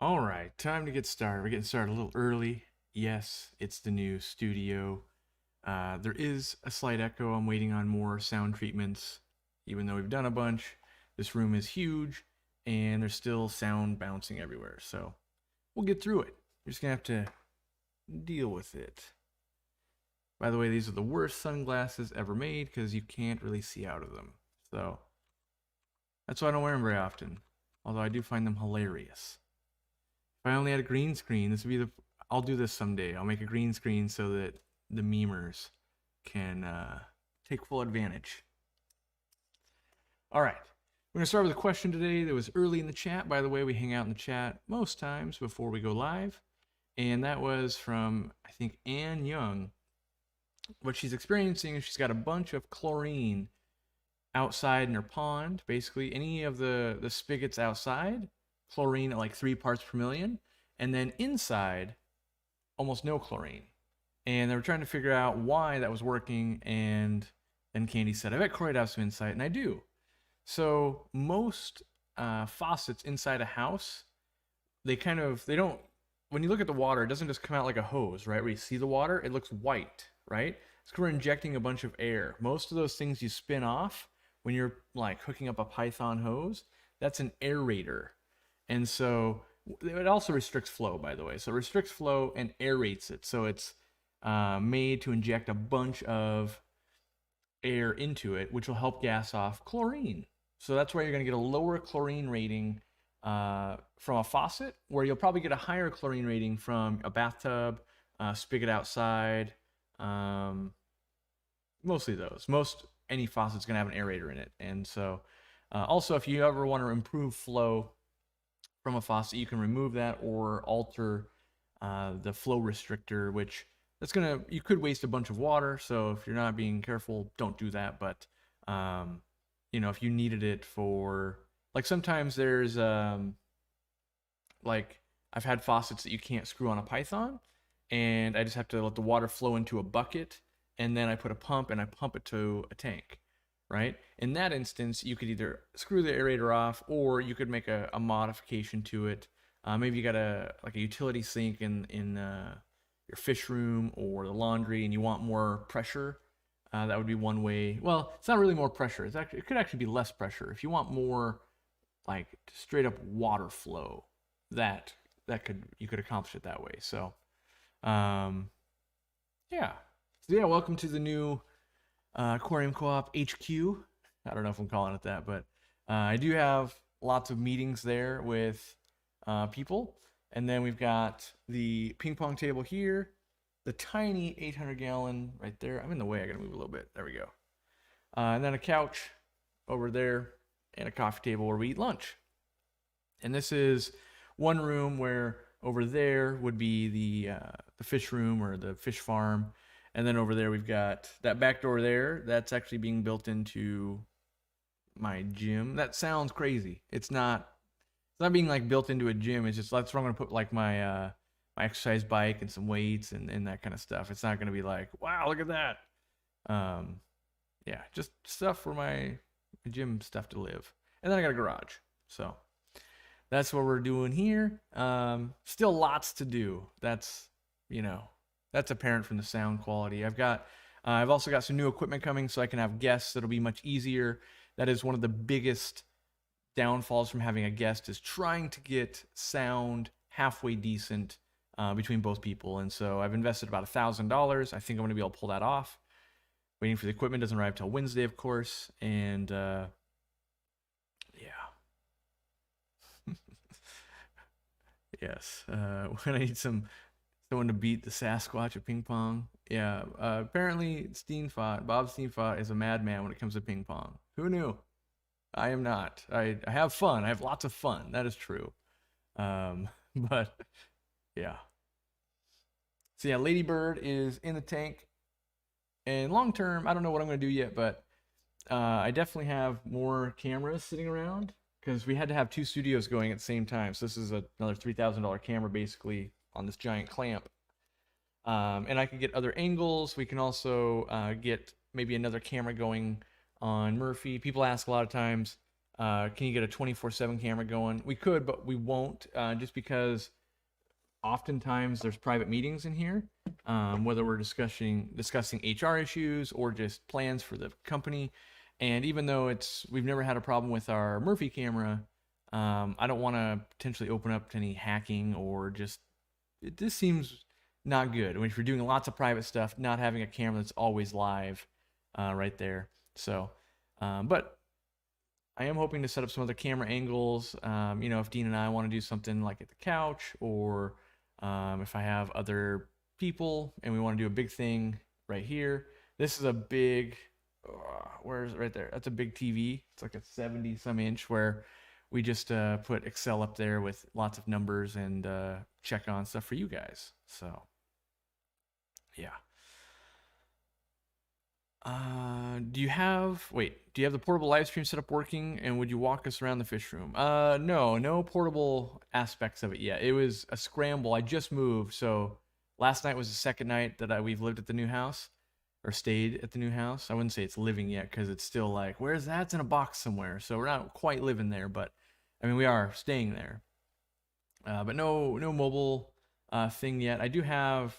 All right, time to get started. We're getting started a little early. Yes, it's the new studio. There is a slight echo. I'm waiting on more sound treatments. Even though we've done a bunch, this room is huge and there's still sound bouncing everywhere. So we'll get through it. You're just going to have to deal with it. By the way, these are the worst sunglasses ever made because you can't really see out of them. So that's why I don't wear them very often. Although I do find them hilarious. If I only had a green screen, this would be the. I'll do this someday. I'll make a green screen so that the memers can take full advantage. All right. We're going to start with a question today that was early in the chat. By the way, we hang out in the chat most times before we go live. And that was from, I think, Ann Young. What she's experiencing is she's got a bunch of chlorine outside in her pond. Basically, any of the spigots outside, chlorine at like 3 parts per million, and then inside almost no chlorine. And they were trying to figure out why that was working, and then Candy said, I bet Corey would have some insight, and I do. So most faucets inside a house, they don't, when you look at the water, it doesn't just come out like a hose, right? Where you see the water, it looks white, right? It's because we're injecting a bunch of air. Most of those things you spin off when you're like hooking up a Python hose, that's an aerator. And so it also restricts flow, by the way. So it restricts flow and aerates it. So it's made to inject a bunch of air into it, which will help gas off chlorine. So that's why you're going to get a lower chlorine rating from a faucet, where you'll probably get a higher chlorine rating from a bathtub, spigot outside, mostly those. Any faucet's going to have an aerator in it. And so also, if you ever want to improve flow from a faucet, you can remove that or alter the flow restrictor, which you could waste a bunch of water. So if you're not being careful, don't do that. But if you needed it for, like, sometimes there's like, I've had faucets that you can't screw on a Python, and I just have to let the water flow into a bucket, and then I put a pump and I pump it to a tank, right? In that instance, you could either screw the aerator off, or you could make a modification to it. Maybe you got a utility sink in your fish room or the laundry, and you want more pressure. That would be one way. Well, it's not really more pressure. It could actually be less pressure. If you want more, like, straight up water flow, you could accomplish it that way. So, yeah. So yeah, welcome to the new Aquarium Co-op HQ. I don't know if I'm calling it that, but I do have lots of meetings there with people. And then we've got the ping pong table here, the tiny 800-gallon right there. I'm in the way. I got to move a little bit. There we go. And then a couch over there and a coffee table where we eat lunch. And this is one room where over there would be the fish room or the fish farm. And then over there we've got that back door there. That's actually being built into my gym. That sounds crazy. It's not being like built into a gym. It's just, that's where I'm going to put like my exercise bike and some weights and that kind of stuff. It's not going to be like, wow, look at that. Yeah, just stuff for my gym stuff to live. And then I got a garage. So that's what we're doing here. Still lots to do. That's apparent from the sound quality. I've also got some new equipment coming, so I can have guests. That'll be much easier. That is one of the biggest downfalls from having a guest, is trying to get sound halfway decent between both people. And so I've invested about $1,000. I think I'm going to be able to pull that off. Waiting for the equipment. Doesn't arrive till Wednesday, of course. And yeah. Yes. When I need someone to beat the Sasquatch at ping pong. Yeah. Apparently, Bob Steenfot is a madman when it comes to ping pong. Who knew? I am not. I have fun. I have lots of fun. That is true. But yeah. So yeah, Ladybird is in the tank. And long term, I don't know what I'm going to do yet, but I definitely have more cameras sitting around, because we had to have 2 studios going at the same time. So this is another $3,000 camera basically on this giant clamp. And I can get other angles. We can also get maybe another camera going on Murphy. People ask a lot of times, Can you get a 24/7 camera going? We could, but we won't, just because oftentimes there's private meetings in here, whether we're discussing HR issues or just plans for the company. And even though we've never had a problem with our Murphy camera, I don't want to potentially open up to any hacking or this seems not good. When you're doing lots of private stuff, not having a camera that's always live, right there. So, but I am hoping to set up some other camera angles. If Dean and I want to do something like at the couch, or if I have other people and we want to do a big thing right here. This is a big, where's it right there? That's a big TV. It's like a 70 some inch where we just put Excel up there with lots of numbers and check on stuff for you guys. So, yeah. Do you have the portable live stream setup working, and would you walk us around the fish room? No portable aspects of it yet. It was a scramble. I just moved, so last night was the second night that we've lived at the new house, or stayed at the new house. I wouldn't say it's living yet, because it's still like, where's that? It's in a box somewhere, so we're not quite living there, but I mean, we are staying there. But no mobile thing yet. I do have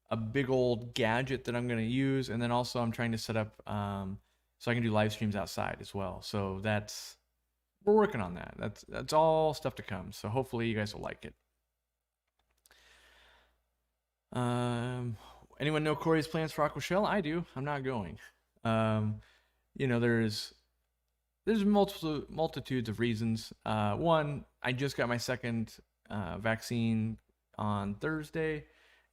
a big old gadget that I'm going to use, and then also I'm trying to set up so I can do live streams outside as well. So we're working on that. That's all stuff to come. So hopefully you guys will like it. Anyone know Corey's plans for Aquashell? I do. I'm not going. There's multitudes of reasons. One, I just got my second vaccine on Thursday,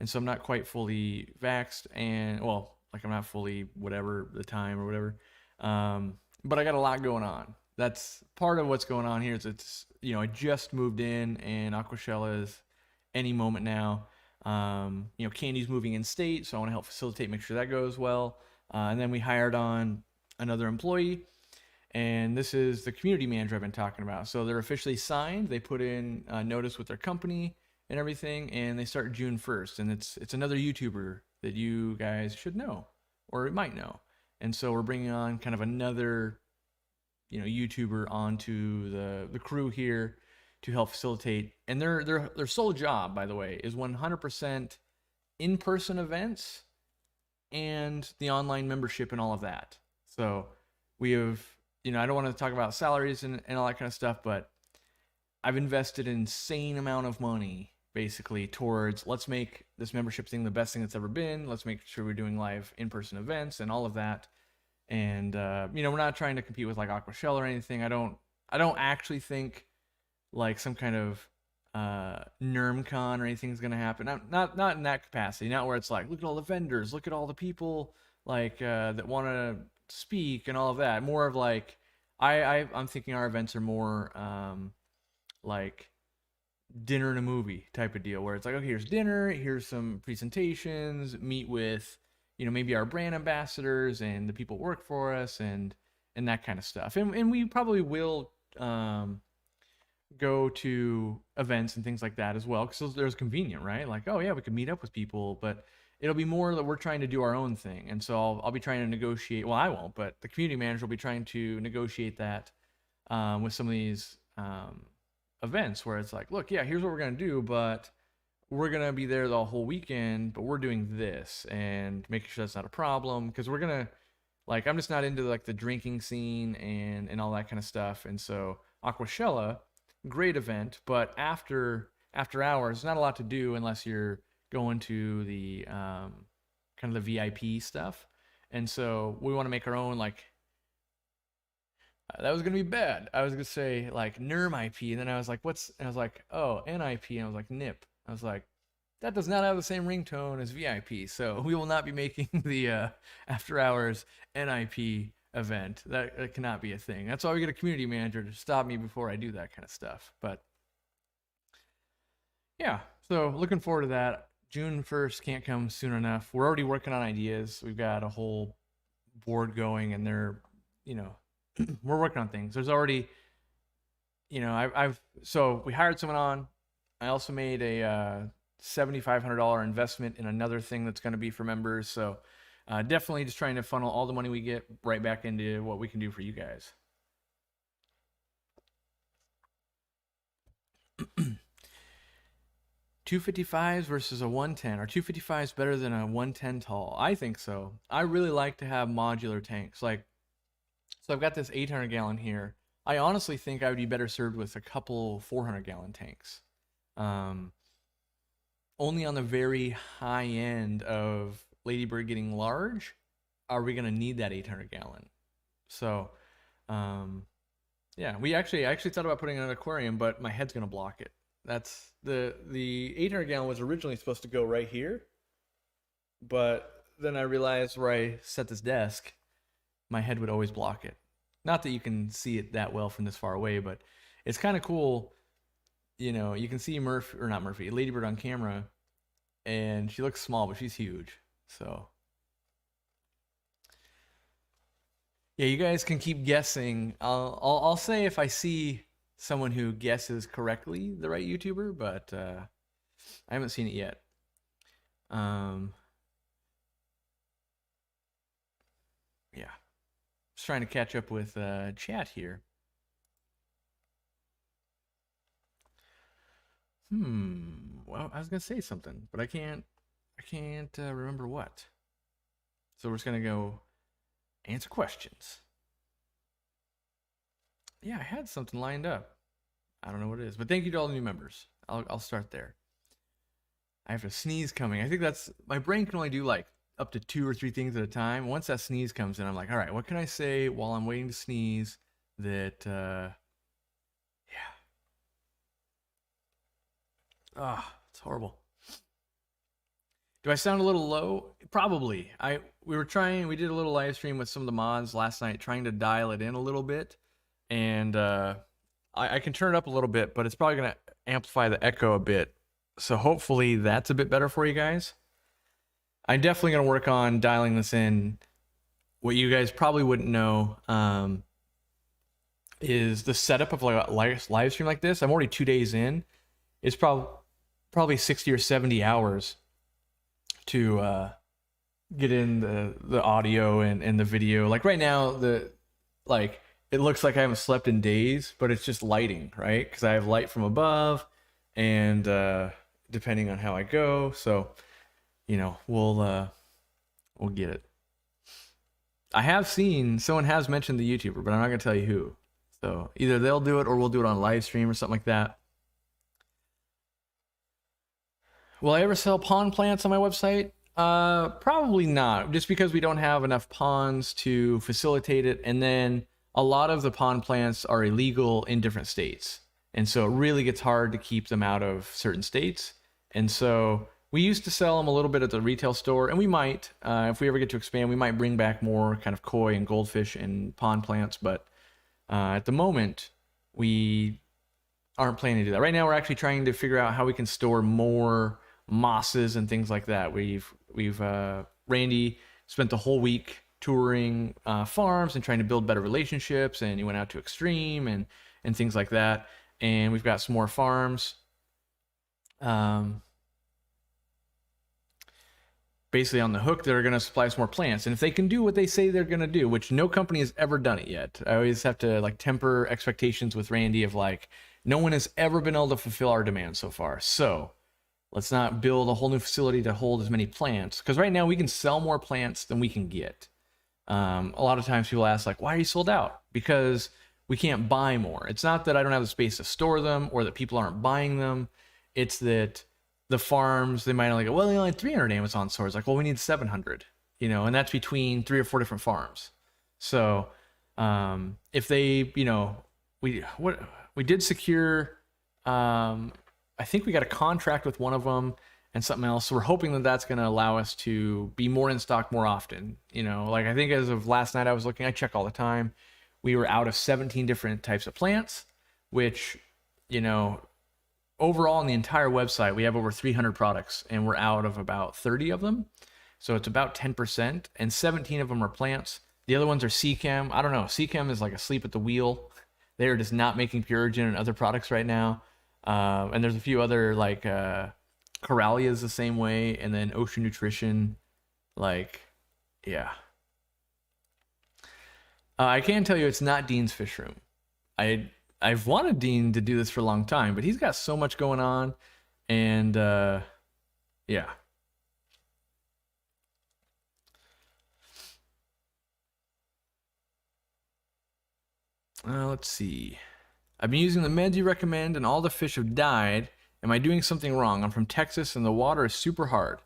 and so I'm not quite fully vaxxed, and I'm not fully whatever the time or whatever. But I got a lot going on. That's part of what's going on here. I just moved in, and Aquashell is any moment now. Candy's moving in state, so I want to help facilitate, make sure that goes well. And then we hired on another employee, and this is the community manager I've been talking about. So they're officially signed. They put in a notice with their company and everything, and they start June 1st. And it's another YouTuber that you guys should know, or might know. And so we're bringing on kind of another, YouTuber onto the crew here to help facilitate. And their sole job, by the way, is 100% in-person events and the online membership and all of that. So we have, I don't want to talk about salaries and all that kind of stuff, but I've invested an insane amount of money basically towards, let's make this membership thing the best thing that's ever been. Let's make sure we're doing live in-person events and all of that. And we're not trying to compete with like Aquashell or anything. I don't actually think like some kind of NermCon or anything's gonna happen. Not in that capacity. Not where it's like, look at all the vendors, look at all the people like that want to speak and all of that. More of like, I'm thinking our events are more like dinner and a movie type of deal, where it's like, okay, here's dinner, here's some presentations, meet with maybe our brand ambassadors and the people who work for us and that kind of stuff. And we probably will go to events and things like that as well, because there's convenient, right? Like, oh yeah, we could meet up with people, but it'll be more that we're trying to do our own thing. And so I'll be trying to negotiate. Well, I won't, but the community manager will be trying to negotiate that with some of these events where it's like, look, yeah, here's what we're going to do, but we're going to be there the whole weekend, but we're doing this, and making sure that's not a problem, because we're going to, like, I'm just not into like the drinking scene and all that kind of stuff. And so Aquashella, great event, but after hours, not a lot to do unless you're going to the kind of the VIP stuff. And so we want to make our own, like, that was gonna be bad. I was gonna say like Nerm IP, and then I was like, and I was like, oh, NIP, and I was like, NIP. I was like, that does not have the same ringtone as VIP, so we will not be making the after hours NIP event. That cannot be a thing. That's why we get a community manager to stop me before I do that kind of stuff. But yeah, so looking forward to that. June 1st can't come soon enough. We're already working on ideas. We've got a whole board going, and they're, we're working on things. There's already, so we hired someone on. I also made a $7,500 investment in another thing that's going to be for members. So definitely just trying to funnel all the money we get right back into what we can do for you guys. 255s versus a 110. Are 255s better than a 110 tall? I think so. I really like to have modular tanks. Like, so I've got this 800 gallon here. I honestly think I would be better served with a couple 400 gallon tanks. Only on the very high end of Ladybird getting large are we going to need that 800 gallon. So, yeah, I actually thought about putting in an aquarium, but my head's going to block it. That's the 800 gallon was originally supposed to go right here, but then I realized where I set this desk, my head would always block it. Not that you can see it that well from this far away, but it's kind of cool. You know, you can see Ladybird on camera, and she looks small, but she's huge. So, yeah, you guys can keep guessing. I'll say if I see someone who guesses correctly the right YouTuber, but I haven't seen it yet. Yeah, just trying to catch up with chat here. Well, I was gonna say something, but I can't remember what. So we're just gonna go answer questions. Yeah, I had something lined up. I don't know what it is, but thank you to all the new members. I'll start there. I have a sneeze coming. I think that's my brain can only do like up to 2 or 3 things at a time. Once that sneeze comes in, I'm like, all right, what can I say while I'm waiting to sneeze that yeah. It's horrible. Do I sound a little low? Probably. We did a little live stream with some of the mods last night trying to dial it in a little bit. And I can turn it up a little bit, but it's probably going to amplify the echo a bit. So hopefully that's a bit better for you guys. I'm definitely going to work on dialing this in. What you guys probably wouldn't know is the setup of like a live stream like this. I'm already 2 days in. It's probably 60 or 70 hours to get in the audio and the video. Like right now, it looks like I haven't slept in days, but it's just lighting, right? Because I have light from above, and depending on how I go, so you know, we'll get it. I have seen someone has mentioned the YouTuber, but I'm not gonna tell you who. So either they'll do it or we'll do it on live stream or something like that. Will I ever sell pond plants on my website? Probably not, just because we don't have enough ponds to facilitate it, and then a lot of the pond plants are illegal in different states, and so it really gets hard to keep them out of certain states. And so we used to sell them a little bit at the retail store, and we might, if we ever get to expand, we might bring back more kind of koi and goldfish and pond plants, but at the moment, we aren't planning to do that. Right now, we're actually trying to figure out how we can store more mosses and things like that. Randy spent the whole week touring farms and trying to build better relationships, and he went out to Extreme and things like that. And we've got some more farms basically on the hook that are going to supply us more plants. And if they can do what they say they're going to do, which no company has ever done it yet, I always have to like temper expectations with Randy of like, no one has ever been able to fulfill our demand so far. So let's not build a whole new facility to hold as many plants, because right now we can sell more plants than we can get. A lot of times people ask like, why are you sold out? Because we can't buy more. It's not that I don't have the space to store them or that people aren't buying them. It's that the farms, they might only go, well, they only had 300 Amazon stores. Like, well, we need 700, you know, and that's between 3 or 4 different farms. So if they, you know, we did secure, I think we got a contract with one of them and something else. So we're hoping that that's going to allow us to be more in stock more often. You know, like I think as of last night I was looking, I check all the time. We were out of 17 different types of plants, which, you know, overall on the entire website, we have over 300 products and we're out of about 30 of them. So it's about 10%, and 17 of them are plants. The other ones are Seachem. I don't know. Seachem is like asleep at the wheel. They are just not making Purigen and other products right now. And there's a few other like Coralia is the same way, and then Ocean Nutrition, like, yeah. I can tell you it's not Dean's Fish Room. I've wanted Dean to do this for a long time, but he's got so much going on. And yeah. Let's see. I've been using the meds you recommend and all the fish have died. Am I doing something wrong? I'm from Texas and the water is super hard.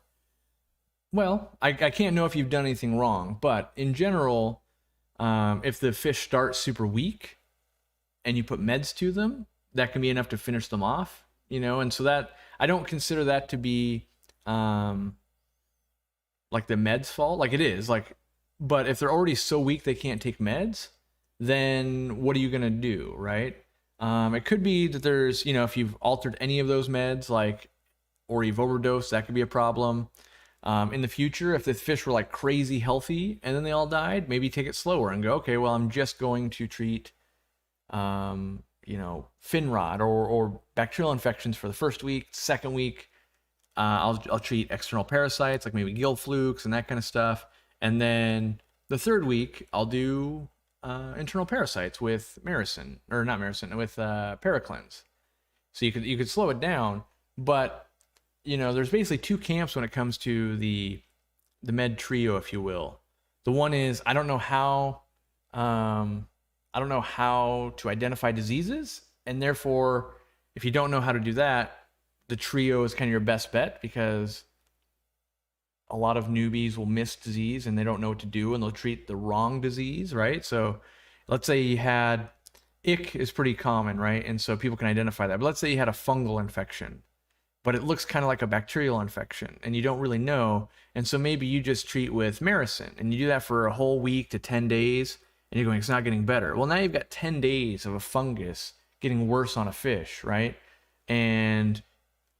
Well, I can't know if you've done anything wrong, but in general, if the fish start super weak and you put meds to them, that can be enough to finish them off, you know. And so that, I don't consider that to be like the meds fault. Like it is, like, but if they're already so weak they can't take meds, then what are you gonna do, right? It could be that there's, you know, if you've altered any of those meds, like, or you've overdosed, that could be a problem. In the future, if the fish were like crazy healthy and then they all died, maybe take it slower and go, okay, well, I'm just going to treat, you know, fin rot or bacterial infections for the first week. Second week, I'll treat external parasites like maybe gill flukes and that kind of stuff. And then the third week, I'll do internal parasites with Maricin, or not Maricin, with Paracleanse. So you could slow it down, but you know, there's basically two camps when it comes to the med trio, if you will. The one is I don't know how to identify diseases, and therefore, if you don't know how to do that, the trio is kind of your best bet, because a lot of newbies will miss disease and they don't know what to do and they'll treat the wrong disease, right? So let's say you had ick is pretty common, right? And so people can identify that. But let's say you had a fungal infection, but it looks kind of like a bacterial infection and you don't really know. And so maybe you just treat with Maricin and you do that for a whole week to 10 days and you're going, it's not getting better. Well, now you've got 10 days of a fungus getting worse on a fish, right? And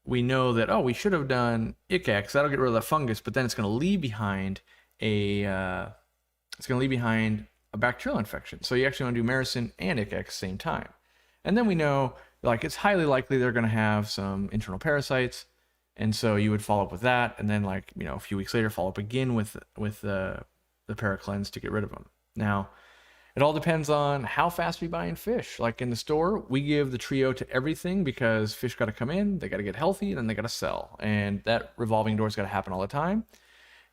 we know that, oh, we should have done ICX, that'll get rid of the fungus, but then it's going to leave behind a bacterial infection. So you actually want to do Maricin and ICX at the same time. And then we know, like, it's highly likely they're going to have some internal parasites, and so you would follow up with that, and then, like, you know, a few weeks later, follow up again with the Paracleanse to get rid of them. Now, it all depends on how fast we buy in fish. Like in the store, we give the trio to everything because fish got to come in, they got to get healthy, and then they got to sell. And that revolving door's got to happen all the time.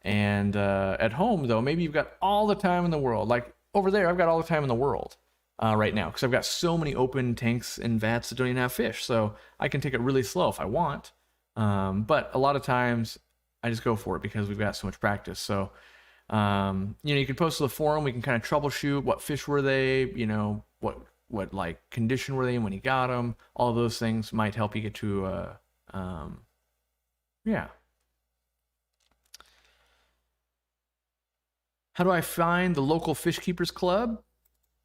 And at home, though, maybe you've got all the time in the world. Like over there, I've got all the time in the world right now because I've got so many open tanks and vats that don't even have fish. So I can take it really slow if I want. But a lot of times I just go for it because we've got so much practice. So you know, you can post to the forum. We can kind of troubleshoot what fish were they, you know, what like condition were they in when you got them. All of those things might help you get to yeah. How do I find the local fish keepers club?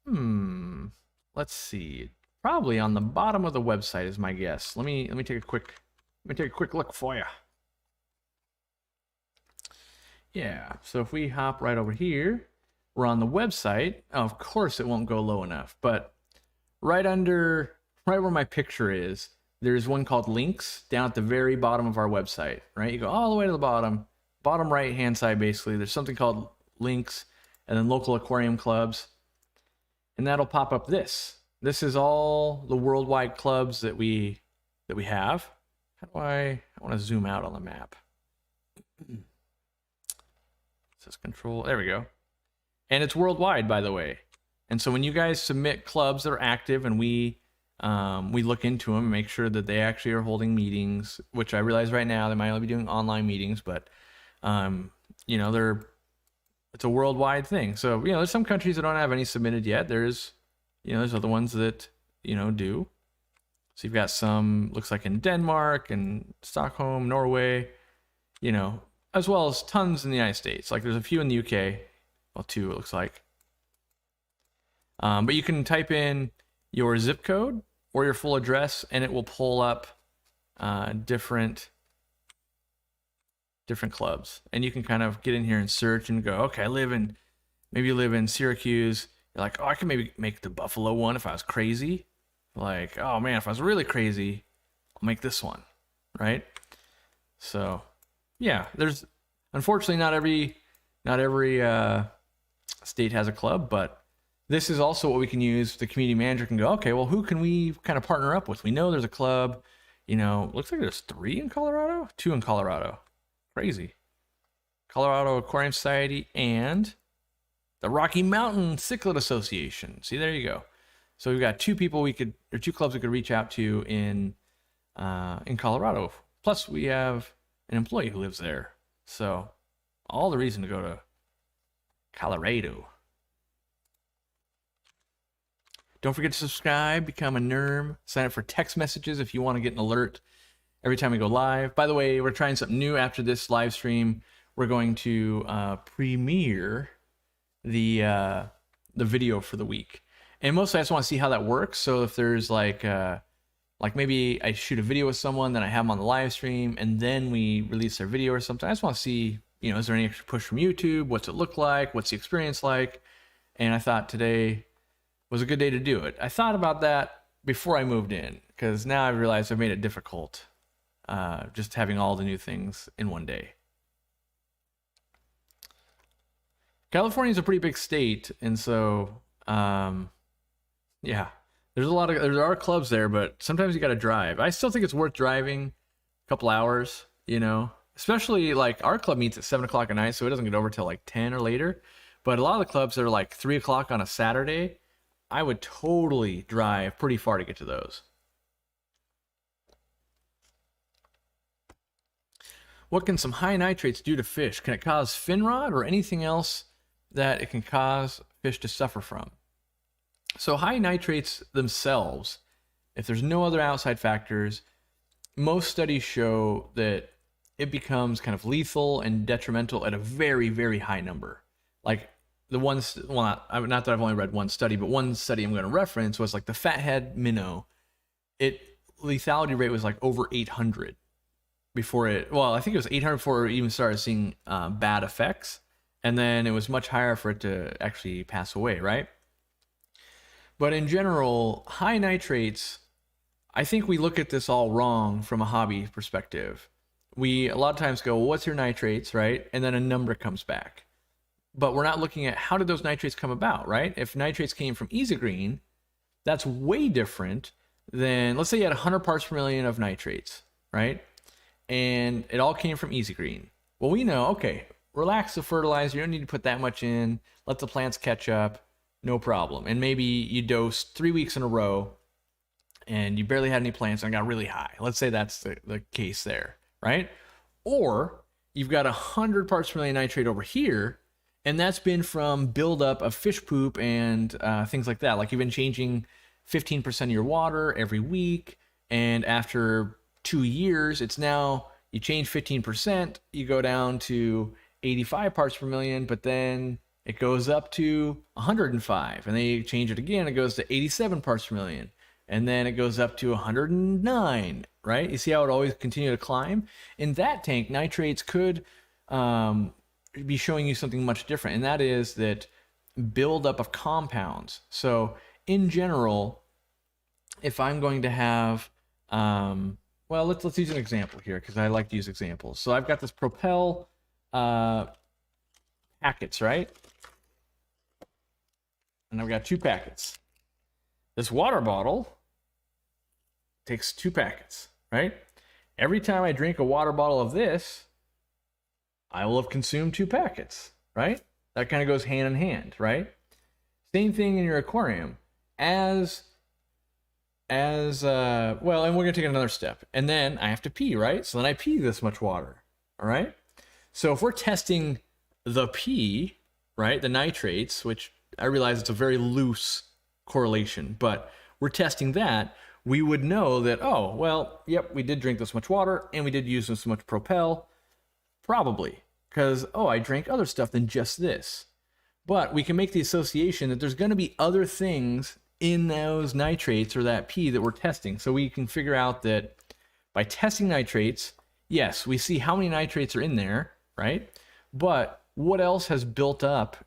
Let's see. Probably on the bottom of the website is my guess. Let me take a quick look for you. Yeah, so if we hop right over here, we're on the website. Oh, of course it won't go low enough, but right where my picture is, there's one called links down at the very bottom of our website, right? You go all the way to the bottom right hand side basically. There's something called links and then local aquarium clubs. And that'll pop up this. This is all the worldwide clubs that we have. How do I want to zoom out on the map. Says control, there we go. And it's worldwide, by the way. And so when you guys submit clubs that are active and we look into them and make sure that they actually are holding meetings, which I realize right now they might only be doing online meetings, but you know, it's a worldwide thing. So, you know, there's some countries that don't have any submitted yet. There's other ones that, you know, do. So you've got some, looks like in Denmark and Stockholm, Norway, you know, as well as tons in the United States. Like there's a few in the UK, well, 2 it looks like. But you can type in your zip code or your full address, and it will pull up different clubs. And you can kind of get in here and search and go, okay, maybe you live in Syracuse. You're like, oh, I can maybe make the Buffalo one if I was crazy. Like, oh man, if I was really crazy, I'll make this one, right? So yeah, there's unfortunately not every state has a club, but this is also what we can use. The community manager can go, okay, well, who can we kind of partner up with? We know there's a club, You know, looks like there's 3 in Colorado, 2 in Colorado. Crazy. Colorado Aquarium Society and the Rocky Mountain Cichlid Association. See, there you go. So we've got 2 people we could, or 2 clubs we could reach out to in Colorado. Plus, we have an employee who lives there. So, all the reason to go to Colorado. Don't forget to subscribe, become a Nerm, sign up for text messages if you want to get an alert every time we go live. By the way, we're trying something new after this live stream. We're going to premiere the video for the week. And mostly I just want to see how that works. So if there's like maybe I shoot a video with someone, then I have them on the live stream, and then we release their video or something. I just want to see, you know, is there any extra push from YouTube? What's it look like? What's the experience like? And I thought today was a good day to do it. I thought about that before I moved in, because now I realized I've made it difficult just having all the new things in one day. California is a pretty big state, and so yeah, there are clubs there, but sometimes you got to drive. I still think it's worth driving a couple hours, you know, especially like our club meets at 7 o'clock at night, so it doesn't get over till like 10 or later. But a lot of the clubs that are like 3 o'clock on a Saturday, I would totally drive pretty far to get to those. What can some high nitrates do to fish? Can it cause fin rot or anything else that it can cause fish to suffer from? So high nitrates themselves, if there's no other outside factors, most studies show that it becomes kind of lethal and detrimental at a very, very high number. Like the ones, well, not that I've only read one study, but one study I'm going to reference was like the fathead minnow. Lethality rate was like over 800 before it, well, I think it was 800 before it even started seeing bad effects. And then it was much higher for it to actually pass away, right? But in general, high nitrates, I think we look at this all wrong from a hobby perspective. We a lot of times go, well, what's your nitrates, right? And then a number comes back. But we're not looking at how did those nitrates come about, right? If nitrates came from Easy Green, that's way different than, let's say you had 100 parts per million of nitrates, right? And it all came from Easy Green. Well, we know, okay, relax the fertilizer. You don't need to put that much in. Let the plants catch up. No problem. And maybe you dosed 3 weeks in a row and you barely had any plants and got really high. Let's say that's the case there, right? Or you've got 100 parts per million nitrate over here, and that's been from buildup of fish poop and things like that. Like you've been changing 15% of your water every week, and after 2 years, it's now, you change 15%, you go down to 85 parts per million, but then it goes up to 105, and then you change it again, it goes to 87 parts per million, and then it goes up to 109, right? You see how it always continue to climb? In that tank, nitrates could be showing you something much different, and that is that buildup of compounds. So in general, if I'm going to have, well, let's use an example here, because I like to use examples. So I've got this Propel packets, right? And I've got 2 packets. This water bottle takes 2 packets, right? Every time I drink a water bottle of this, I will have consumed 2 packets, right? That kind of goes hand in hand, right? Same thing in your aquarium. Well, and we're going to take another step. And then I have to pee, right? So then I pee this much water, all right? So if we're testing the pee, right, the nitrates, which I realize it's a very loose correlation, but we're testing that, we would know that, oh, well, yep, we did drink this much water and we did use this much Propel, probably, because, oh, I drank other stuff than just this. But we can make the association that there's going to be other things in those nitrates or that pee that we're testing. So we can figure out that by testing nitrates, yes, we see how many nitrates are in there, right? But what else has built up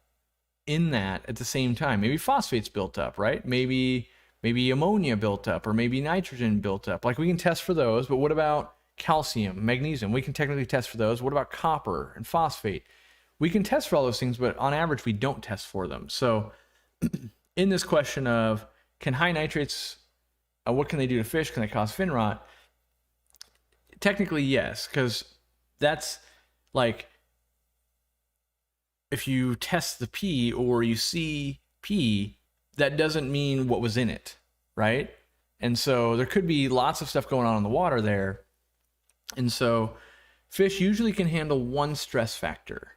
in that at the same time? Maybe phosphates built up, right? Maybe ammonia built up, or maybe nitrogen built up. Like we can test for those, but what about calcium, magnesium? We can technically test for those. What about copper and phosphate? We can test for all those things, but on average, we don't test for them. So in this question of can high nitrates, what can they do to fish? Can they cause fin rot? technically yes, because that's like, if you test the pee or you see pee, that doesn't mean what was in it, right? And so there could be lots of stuff going on in the water there. And so fish usually can handle one stress factor.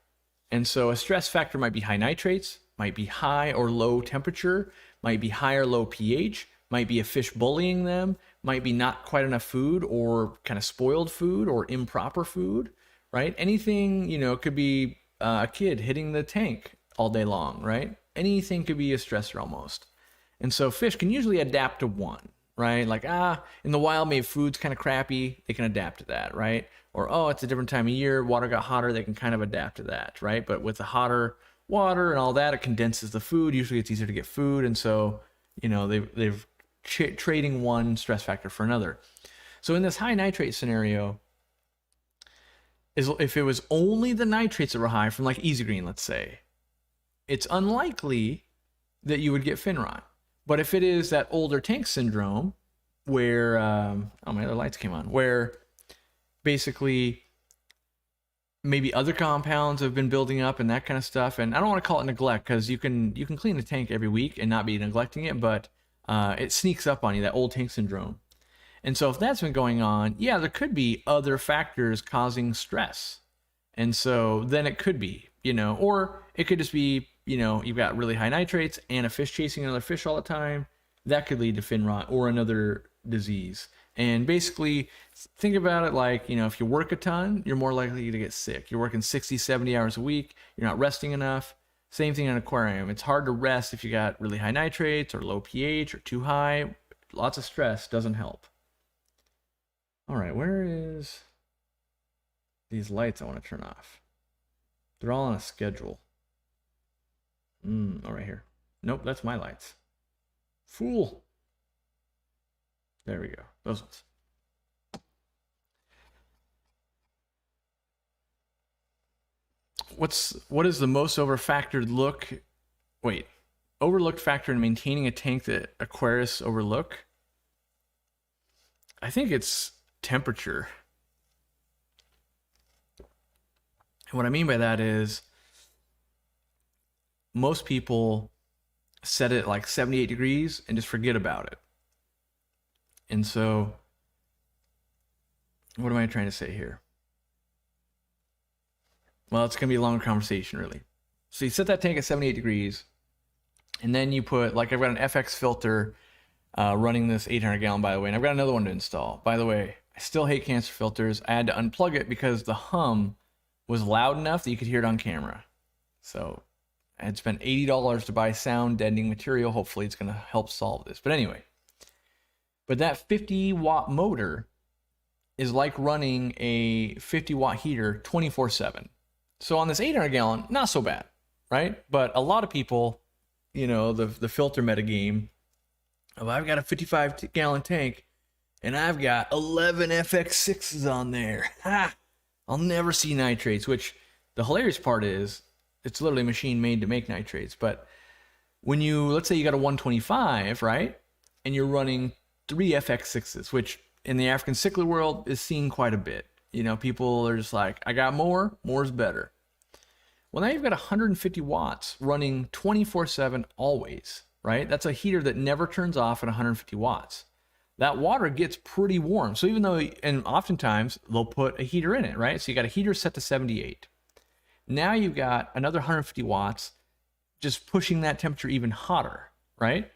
And so a stress factor might be high nitrates, might be high or low temperature, might be high or low pH, might be a fish bullying them, might be not quite enough food or kind of spoiled food or improper food, right? Anything, it could be a kid hitting the tank all day long, right? Anything could be a stressor almost. And so fish can usually adapt to one, right? Like, in the wild, maybe food's kind of crappy, they can adapt to that, right? Or, it's a different time of year, water got hotter, they can kind of adapt to that, right? But with the hotter water and all that, it condenses the food. Usually it's easier to get food. And so, they've trading one stress factor for another. So in this high nitrate scenario, if it was only the nitrates that were high from like Easy Green, let's say, it's unlikely that you would get fin rot. But if it is that older tank syndrome where, my other lights came on, where basically maybe other compounds have been building up and that kind of stuff. And I don't want to call it neglect, because you can clean the tank every week and not be neglecting it, but it sneaks up on you, that old tank syndrome. And so if that's been going on, there could be other factors causing stress. And so then it could be, or it could just be, you've got really high nitrates and a fish chasing another fish all the time. That could lead to fin rot or another disease. And basically, think about it like, if you work a ton, you're more likely to get sick. You're working 60, 70 hours a week. You're not resting enough. Same thing in an aquarium. It's hard to rest if you got really high nitrates or low pH or too high. Lots of stress doesn't help. All right, where is these lights I want to turn off? They're all on a schedule. Right here. Nope, that's my lights. Fool. There we go. Those ones. What is the most overlooked factor in maintaining a tank that aquarists overlook? I think it's temperature. And what I mean by that is most people set it like 78 degrees and just forget about it. And so what am I trying to say here? Well, it's going to be a longer conversation, really. So you set that tank at 78 degrees, and then you put, like, I've got an FX filter running this 800 gallon, by the way, and I've got another one to install. By the way, I still hate cancer filters. I had to unplug it because the hum was loud enough that you could hear it on camera. So I had spent $80 to buy sound deadening material. Hopefully it's going to help solve this. But anyway, but that 50 watt motor is like running a 50 watt heater 24/7. So on this 800 gallon, not so bad, right? But a lot of people, the filter meta game of, I've got a 55 gallon tank and I've got 11 FX6s on there. Ha! I'll never see nitrates, which the hilarious part is it's literally a machine made to make nitrates. But when let's say you got a 125, right? And you're running 3 FX6s, which in the African cichlid world is seen quite a bit. People are just like, I got more's better. Well, now you've got 150 watts running 24/7 always, right? That's a heater that never turns off at 150 watts. That water gets pretty warm. So even though, and oftentimes they'll put a heater in it, right? So you got a heater set to 78. Now you've got another 150 watts just pushing that temperature even hotter, right?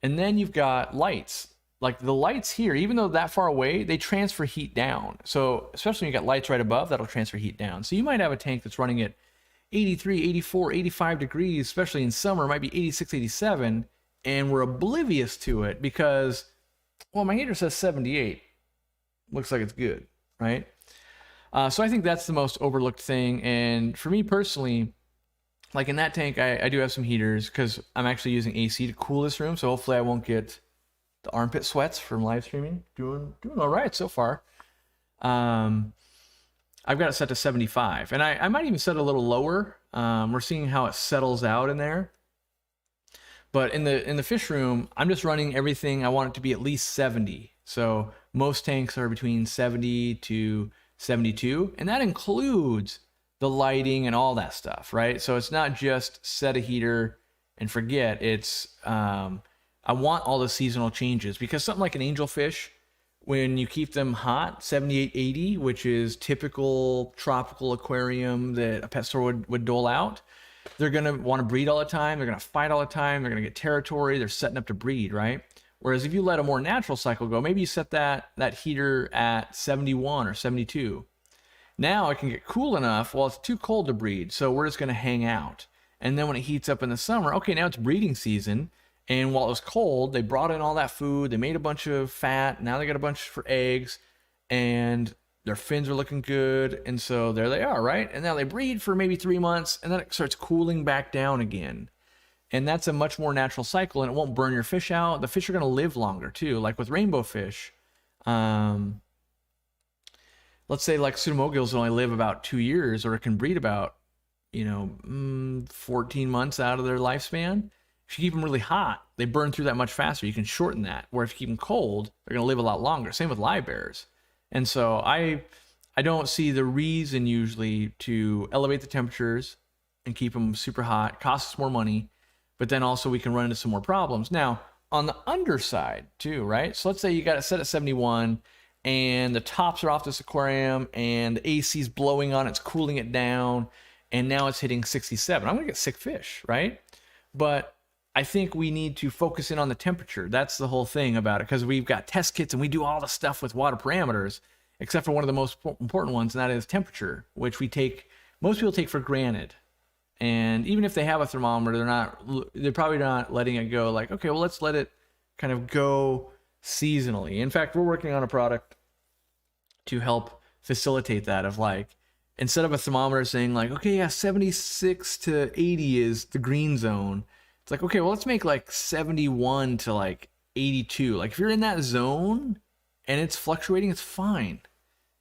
And then you've got lights. Like the lights here, even though that far away, they transfer heat down. So especially when you got lights right above, that'll transfer heat down. So you might have a tank that's running at 83, 84, 85 degrees, especially in summer, it might be 86, 87, and we're oblivious to it because, well, my heater says 78. Looks like it's good, right? So I think that's the most overlooked thing. And for me personally, like in that tank, I do have some heaters because I'm actually using AC to cool this room. So hopefully I won't get the armpit sweats from live streaming. Doing all right so far. I've got it set to 75, and I might even set it a little lower. We're seeing how it settles out in there. But in the fish room, I'm just running everything. I want it to be at least 70. So Most tanks are between 70 to 72, and that includes the lighting and all that stuff, right? So it's not just set a heater and forget. It's I want all the seasonal changes, because something like an angelfish, when you keep them hot, 78, 80, which is typical tropical aquarium that a pet store would dole out, they're going to want to breed all the time. They're going to fight all the time. They're going to get territory. They're setting up to breed, right? Whereas if you let a more natural cycle go, maybe you set that heater at 71 or 72. Now it can get cool enough, well, it's too cold to breed, so we're just going to hang out. And then when it heats up in the summer, okay, now it's breeding season. And while it was cold, they brought in all that food. They made a bunch of fat. Now they got a bunch for eggs. And their fins are looking good. And so there they are, right? And now they breed for maybe 3 months. And then it starts cooling back down again. And that's a much more natural cycle. And it won't burn your fish out. The fish are going to live longer, too. Like with rainbow fish. Let's say like pseudomogills only live about 2 years. Or it can breed about, 14 months out of their lifespan. If you keep them really hot, they burn through that much faster. You can shorten that. Where if you keep them cold, they're going to live a lot longer. Same with live bears. And so I don't see the reason usually to elevate the temperatures and keep them super hot. It costs us more money, but then also we can run into some more problems. Now, on the underside too, right? So let's say you got it set at 71 and the tops are off this aquarium and the AC is blowing on, it's cooling it down, and now it's hitting 67. I'm going to get sick fish, right? But I think we need to focus in on the temperature. That's the whole thing about it, because we've got test kits and we do all the stuff with water parameters, except for one of the most important ones, and that is temperature, which most people take for granted. And even if they have a thermometer, they're probably not letting it go like, okay, well, let's let it kind of go seasonally. In fact, we're working on a product to help facilitate that, of like, instead of a thermometer saying like, okay, yeah, 76 to 80 is the green zone. It's like, okay, well, let's make like 71 to like 82. Like if you're in that zone and it's fluctuating, it's fine.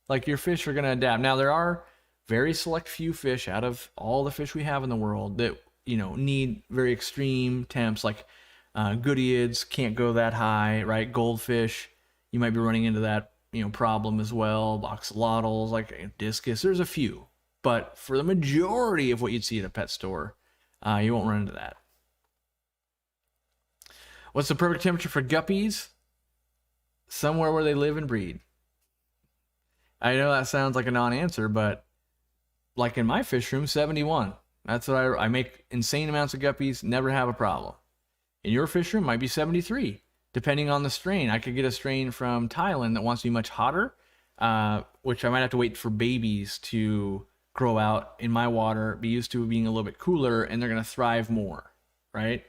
Like your fish are going to adapt. Now there are very select few fish out of all the fish we have in the world that, need very extreme temps, like goodeids can't go that high, right? Goldfish, you might be running into that, problem as well. Axolotls, like discus, there's a few. But for the majority of what you'd see at a pet store, you won't run into that. What's the perfect temperature for guppies? Somewhere where they live and breed. I know that sounds like a non-answer, but like in my fish room, 71. That's what I make insane amounts of guppies, never have a problem. In your fish room, might be 73, depending on the strain. I could get a strain from Thailand that wants to be much hotter, which I might have to wait for babies to grow out in my water, be used to being a little bit cooler, and they're going to thrive more, right?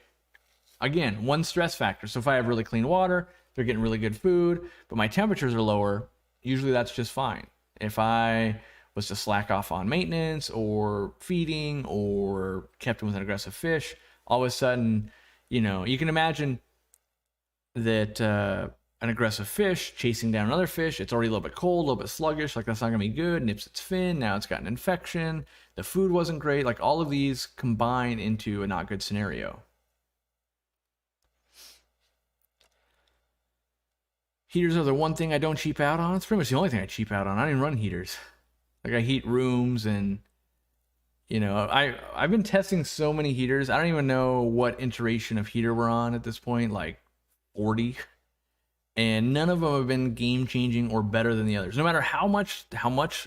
Again, one stress factor. So if I have really clean water, they're getting really good food, but my temperatures are lower, usually that's just fine. If I was to slack off on maintenance or feeding or kept them with an aggressive fish, all of a sudden, you can imagine that an aggressive fish chasing down another fish, it's already a little bit cold, a little bit sluggish, like that's not going to be good, nips its fin, now it's got an infection, the food wasn't great, like all of these combine into a not good scenario. Heaters are the one thing I don't cheap out on. It's pretty much the only thing I cheap out on. I don't even run heaters. Like I heat rooms and, I've been testing so many heaters. I don't even know what iteration of heater we're on at this point, like 40. And none of them have been game changing or better than the others. No matter how much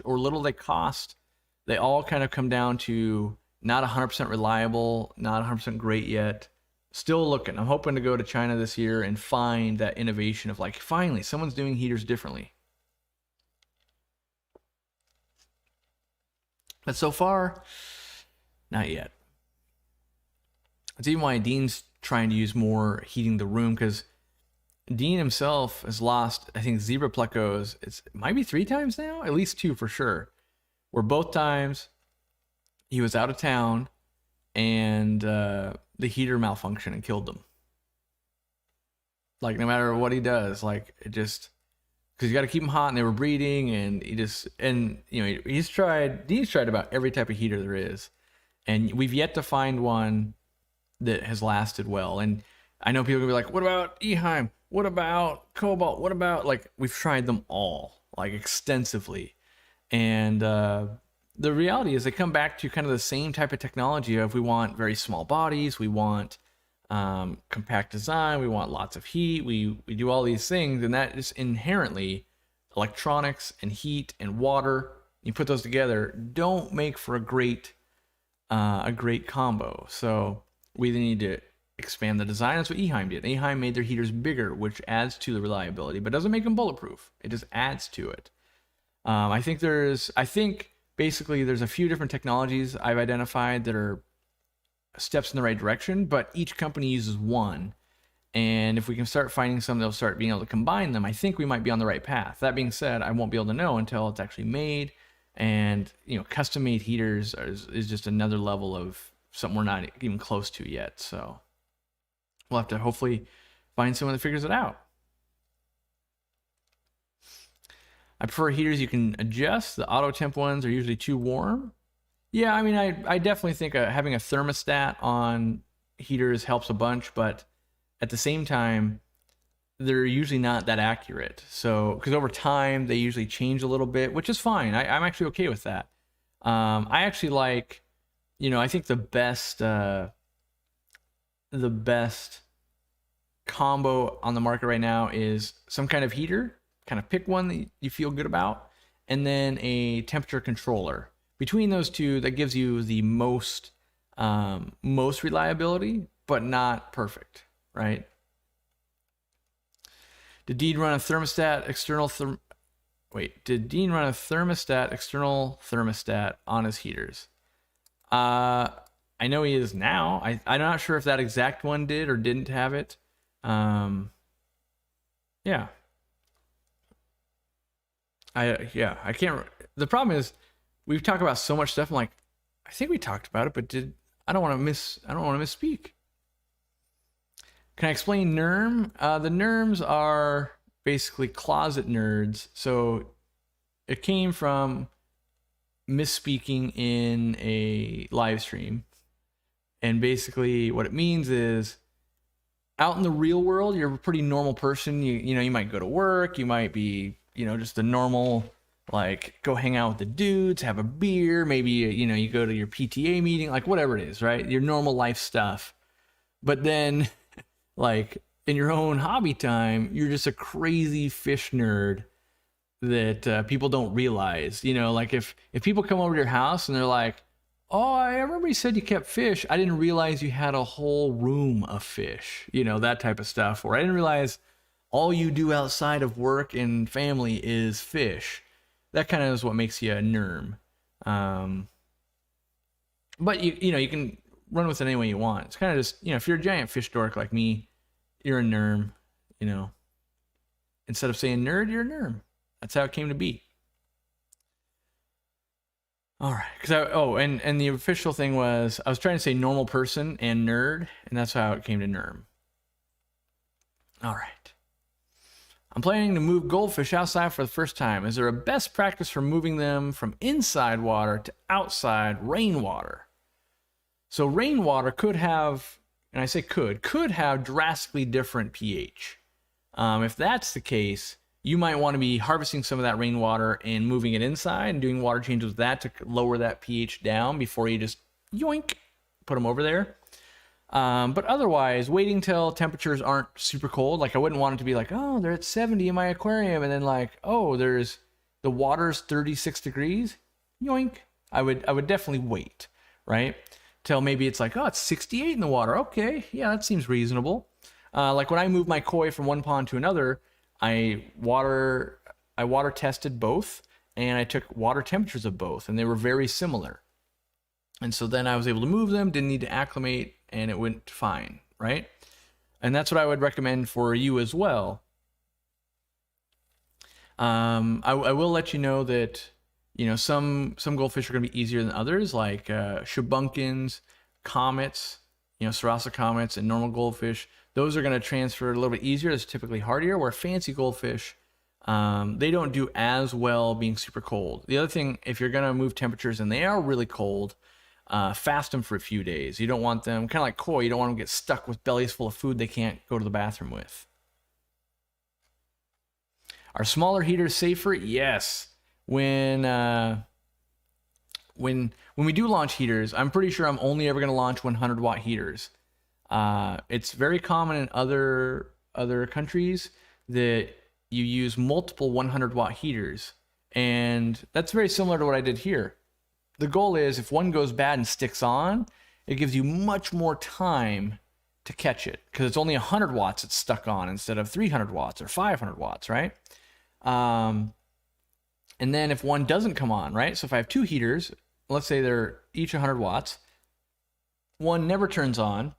or little they cost, they all kind of come down to not 100% reliable, not 100% great yet. Still looking. I'm hoping to go to China this year and find that innovation of like, finally, someone's doing heaters differently. But so far, not yet. It's even why Dean's trying to use more heating the room, because Dean himself has lost, I think, zebra plecos. It might be 3 times now, at least 2 for sure. Where both times he was out of town and the heater malfunctioned and killed them. Like no matter what he does, like it just, because you got to keep them hot and they were breeding, and Dean's tried about every type of heater there is, and we've yet to find one that has lasted well. And I know people are gonna be like, what about Eheim? What about Cobalt? What about, like, we've tried them all, like, extensively. And the reality is they come back to kind of the same type of technology of we want very small bodies, we want compact design, we want lots of heat, we do all these things, and that is inherently electronics and heat and water. You put those together, don't make for a great combo. So we either need to expand the design. That's what Eheim did. Eheim made their heaters bigger, which adds to the reliability, but doesn't make them bulletproof. It just adds to it. I think basically there's a few different technologies I've identified that are steps in the right direction, but each company uses one. And if we can start finding some that'll start being able to combine them, I think we might be on the right path. That being said, I won't be able to know until it's actually made. And, you know, custom made heaters is just another level of something we're not even close to yet. So we'll have to hopefully find someone that figures it out. I prefer heaters you can adjust. The auto temp ones are usually too warm. Yeah, I mean, I definitely think having a thermostat on heaters helps a bunch, but at the same time, they're usually not that accurate. So, because over time, they usually change a little bit, which is fine. I'm actually okay with that. I actually like, you know, I think the best combo on the market right now is some kind of heater. Kind of pick one that you feel good about, and then a temperature controller. Between those two, that gives you the most reliability, but not perfect, right? Did Dean run a thermostat external thermostat on his heaters? I know he is now. I'm not sure if that exact one did or didn't have it. Yeah. I can't. The problem is, we've talked about so much stuff. I'm like, I think we talked about it, but I don't want to misspeak. Can I explain Nerm? The Nerms are basically closet nerds. So it came from misspeaking in a live stream, and basically what it means is, out in the real world, you're a pretty normal person. You know, you might go to work, you might be, you know, just a normal, like, go hang out with the dudes, have a beer, maybe, you know, you go to your PTA meeting, like, whatever it is, right? Your normal life stuff. But then, like, in your own hobby time, you're just a crazy fish nerd that people don't realize. You know, like, if people come over to your house and they're like, oh, I remember you said you kept fish. I didn't realize you had a whole room of fish, you know, that type of stuff. Or I didn't realize all you do outside of work and family is fish. That kind of is what makes you a Nerm. But you know, you can run with it any way you want. It's kind of just, you know, if you're a giant fish dork like me, you're a Nerm, you know. Instead of saying nerd, you're a Nerm. That's how it came to be. All right, and the official thing was, I was trying to say normal person and nerd, and that's how it came to Nerm. All right. I'm planning to move goldfish outside for the first time. Is there a best practice for moving them from inside water to outside rainwater? So rainwater could have, and I say could have drastically different pH. If that's the case, you might want to be harvesting some of that rainwater and moving it inside and doing water changes with that to lower that pH down before you just yoink, put them over there. But otherwise, waiting till temperatures aren't super cold. Like, I wouldn't want it to be like, oh, they're at 70 in my aquarium, and then like, oh, the water's 36 degrees. Yoink. I would definitely wait, right? Till maybe it's like, oh, it's 68 in the water. Okay, yeah, that seems reasonable. Like when I moved my koi from one pond to another, I water tested both, and I took water temperatures of both, and they were very similar. And so then I was able to move them, didn't need to acclimate, and it went fine, right? And that's what I would recommend for you as well. I will let you know that, you know, some goldfish are going to be easier than others, like shabunkins, comets, you know, Sarasa comets, and normal goldfish. Those are going to transfer a little bit easier. It's typically hardier, where fancy goldfish, they don't do as well being super cold. The other thing, if you're going to move temperatures and they are really cold, fast them for a few days. You don't want them, kind of like koi, you don't want them to get stuck with bellies full of food they can't go to the bathroom with. Are smaller heaters safer? Yes. When we do launch heaters, I'm pretty sure I'm only ever going to launch 100 watt heaters. It's very common in other countries that you use multiple 100 watt heaters, and that's very similar to what I did here. The goal is if one goes bad and sticks on, it gives you much more time to catch it because it's only 100 watts it's stuck on instead of 300 watts or 500 watts, right? And then if one doesn't come on, right? So if I have two heaters, let's say they're each 100 watts, one never turns on,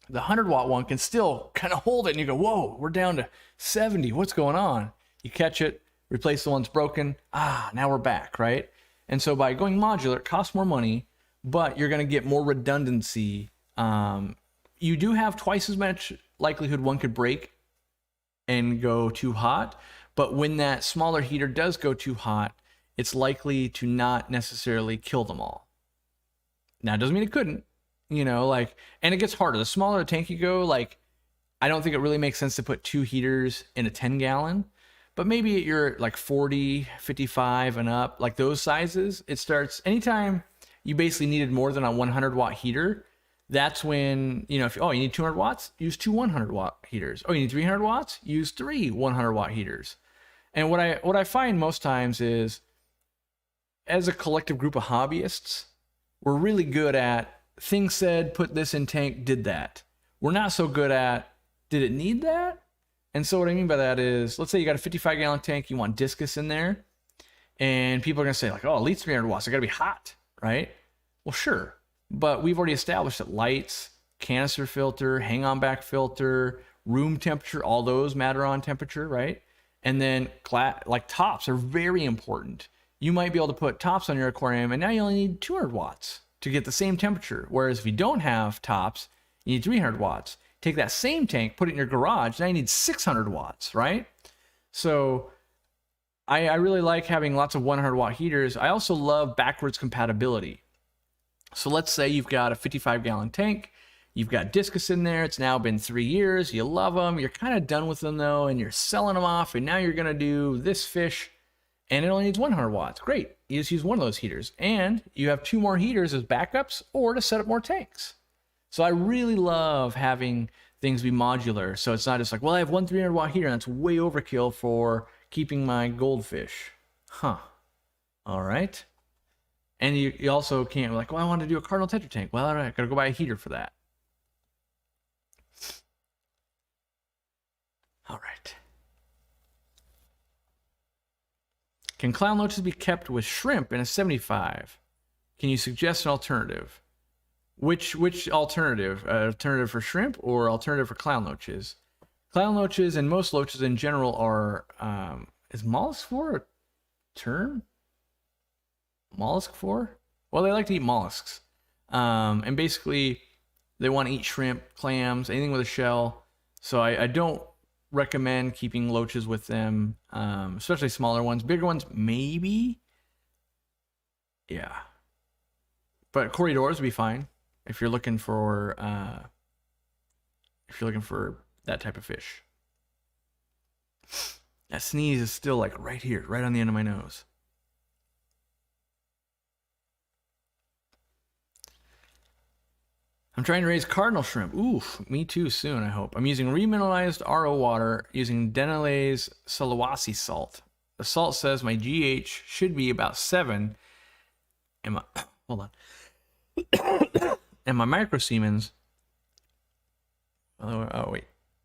the 100 watt one can still kind of hold it and you go, whoa, we're down to 70. What's going on? You catch it, replace the one's broken. Now we're back, right? And so by going modular, it costs more money, but you're going to get more redundancy. You do have twice as much likelihood one could break and go too hot. But when that smaller heater does go too hot, it's likely to not necessarily kill them all. Now, it doesn't mean it couldn't, and it gets harder. The smaller the tank you go, I don't think it really makes sense to put two heaters in a 10 gallon, but maybe you're like 40, 55 and up, like those sizes, it starts anytime you basically needed more than a 100 watt heater. That's when, if you need 200 watts, use two 100 watt heaters. Oh, you need 300 watts? Use three 100 watt heaters. And what I find most times is, as a collective group of hobbyists, we're really good at things said, put this in tank, did that. We're not so good at, did it need that? And so what I mean by that is, let's say you got a 55 gallon tank, you want discus in there, and people are going to say at least 300 watts, it got to be hot, right? Well, sure. But we've already established that lights, canister filter, hang on back filter, room temperature, all those matter on temperature, right? And then tops are very important. You might be able to put tops on your aquarium and now you only need 200 watts to get the same temperature. Whereas if you don't have tops, you need 300 watts. Take that same tank, put it in your garage, now you need 600 watts, right? So I really like having lots of 100 watt heaters. I also love backwards compatibility. So let's say you've got a 55 gallon tank, you've got discus in there, it's now been 3 years, you love them, you're kind of done with them though, and you're selling them off, and now you're gonna do this fish, and it only needs 100 watts. Great, you just use one of those heaters, and you have two more heaters as backups or to set up more tanks. So I really love having things be modular, so it's not just I have one 300 watt heater, and that's way overkill for keeping my goldfish. All right. And you also can't I want to do a cardinal tetra tank. Well, I gotta go buy a heater for that. All right. Can clown loaches be kept with shrimp in a 75? Can you suggest an alternative? Which alternative? Alternative for shrimp or alternative for clown loaches? Clown loaches and most loaches in general are, is mollusk for a term? Mollusk for? Well, they like to eat mollusks. And basically, they want to eat shrimp, clams, anything with a shell. So I don't recommend keeping loaches with them, especially smaller ones. Bigger ones, maybe. Yeah. But corridors would be fine if you're looking for that type of fish. That sneeze is still right here, right on the end of my nose. I'm trying to raise cardinal shrimp. Oof, me too soon, I hope. I'm using remineralized RO water using Denelai's Sulawesi salt. The salt says my GH should be about 7. And my, hold on. And my microsiemens,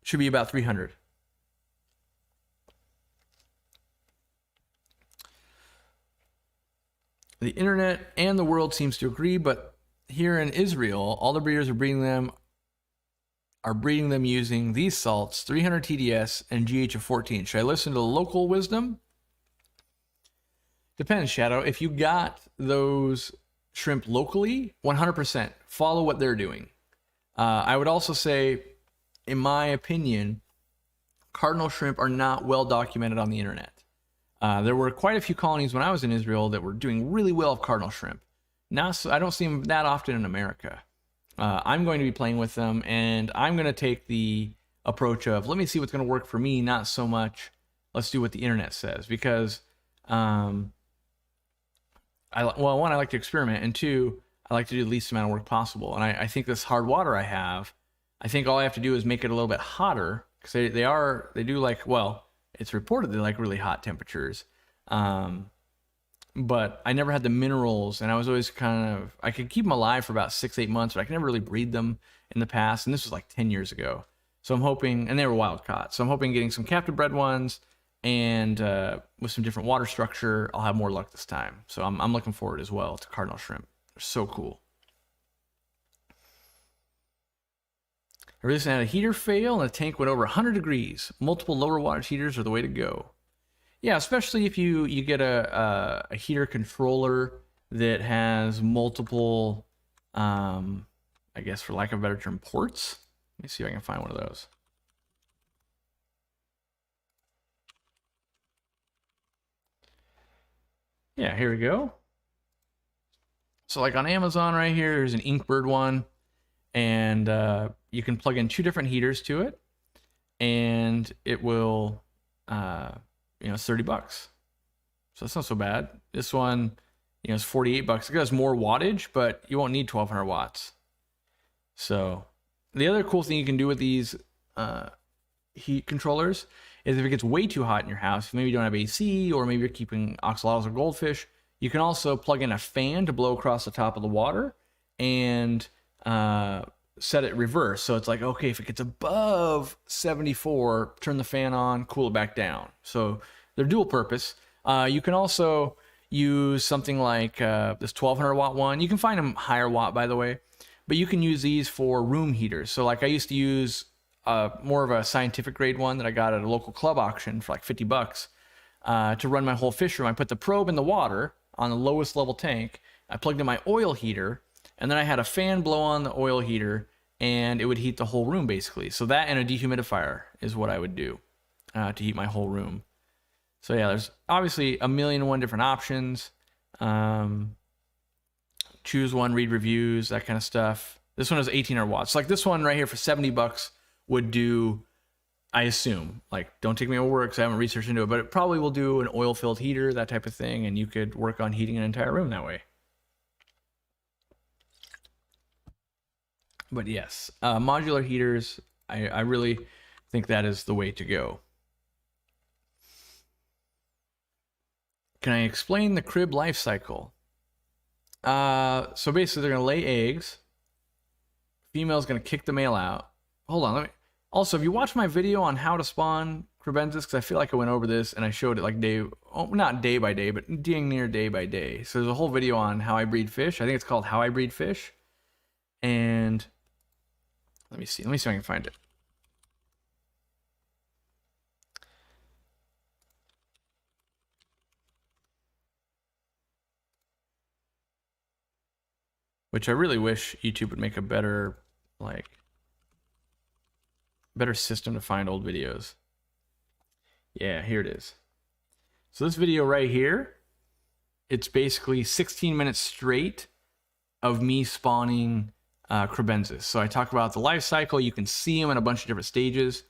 should be about 300. The internet and the world seems to agree, but here in Israel, all the breeders are breeding them using these salts, 300 TDS and GH of 14. Should I listen to the local wisdom? Depends, Shadow. If you got those shrimp locally, 100%, follow what they're doing. I would also say, in my opinion, cardinal shrimp are not well documented on the internet. There were quite a few colonies when I was in Israel that were doing really well with cardinal shrimp. Now, so I don't see them that often in America. I'm going to be playing with them, and I'm going to take the approach of let me see what's going to work for me, not so much let's do what the internet says, because one, I like to experiment, and two, I like to do the least amount of work possible. And I think this hard water I think all I have to do is make it a little bit hotter, because they do like, well, it's reported they like really hot temperatures. But I never had the minerals, and I was always I could keep them alive for about 6-8 months, but I could never really breed them in the past. And this was like 10 years ago. So I'm hoping, and they were wild caught. So I'm hoping getting some captive bred ones and with some different water structure, I'll have more luck this time. So I'm looking forward as well to cardinal shrimp. They're so cool. I recently had a heater fail and the tank went over 100 degrees. Multiple lower wattage heaters are the way to go. Yeah, especially if you get a heater controller that has multiple, I guess for lack of a better term, ports. Let me see if I can find one of those. Yeah, here we go. So like on Amazon right here, there's an Inkbird one, and you can plug in 2 different heaters to it, and it will, it's $30. So that's not so bad. This one, is $48. It has more wattage, but you won't need 1200 watts. So the other cool thing you can do with these heat controllers is if it gets way too hot in your house, maybe you don't have AC, or maybe you're keeping oxalotls or goldfish, you can also plug in a fan to blow across the top of the water and set it reverse. So it's like, okay, if it gets above 74, turn the fan on, cool it back down. So they're dual purpose. You can also use something like this 1200 watt one. You can find them higher watt, by the way, but you can use these for room heaters. So like I used to use more of a scientific grade one that I got at a local club auction for like $50 to run my whole fish room. I put the probe in the water on the lowest level tank. I plugged in my oil heater, and then I had a fan blow on the oil heater, and it would heat the whole room basically. So that and a dehumidifier is what I would do to heat my whole room. So yeah, there's obviously 1,000,001 different options. Choose one, read reviews, that kind of stuff. This one is 1800 watts. Like this one right here for $70 would do, I assume, like don't take me over word because I haven't researched into it, but it probably will do an oil-filled heater, that type of thing, and you could work on heating an entire room that way. But yes, modular heaters, I really think that is the way to go. Can I explain the crib life cycle? So basically they're going to lay eggs. Female's going to kick the male out. Hold on, also, if you watch my video on how to spawn Kribensis, because I feel like I went over this and I showed it like not day by day, but dang near day by day. So there's a whole video on how I breed fish. I think it's called How I Breed Fish. And let me see if I can find it. Which I really wish YouTube would make a better system to find old videos. Yeah, here it is. So this video right here, it's basically 16 minutes straight of me spawning Kribensis. So I talk about the life cycle. You can see them in a bunch of different stages.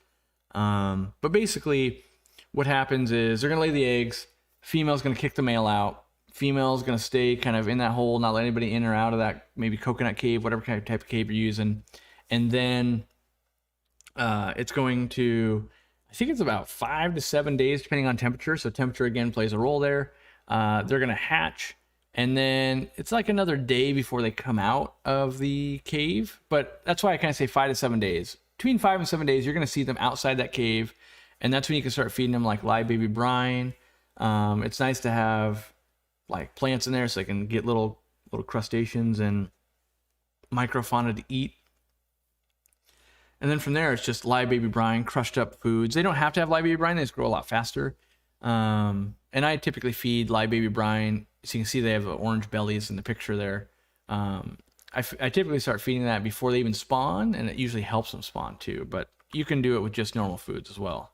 But basically what happens is they're going to lay the eggs. Female's going to kick the male out. Female's going to stay kind of in that hole, not let anybody in or out of that maybe coconut cave, whatever kind of type of cave you're using. And then it's going to, I think it's about 5 to 7 days, depending on temperature. So temperature, again, plays a role there. They're going to hatch. And then it's like another day before they come out of the cave. But that's why I kind of say 5 to 7 days. Between 5 and 7 days, you're going to see them outside that cave. And that's when you can start feeding them like live baby brine. It's nice to have like plants in there so they can get little crustaceans and microfauna to eat. And then from there, it's just live baby brine, crushed up foods. They don't have to have live baby brine. They just grow a lot faster. And I typically feed live baby brine. So you can see they have the orange bellies in the picture there. I typically start feeding that before they even spawn, and it usually helps them spawn too. But you can do it with just normal foods as well.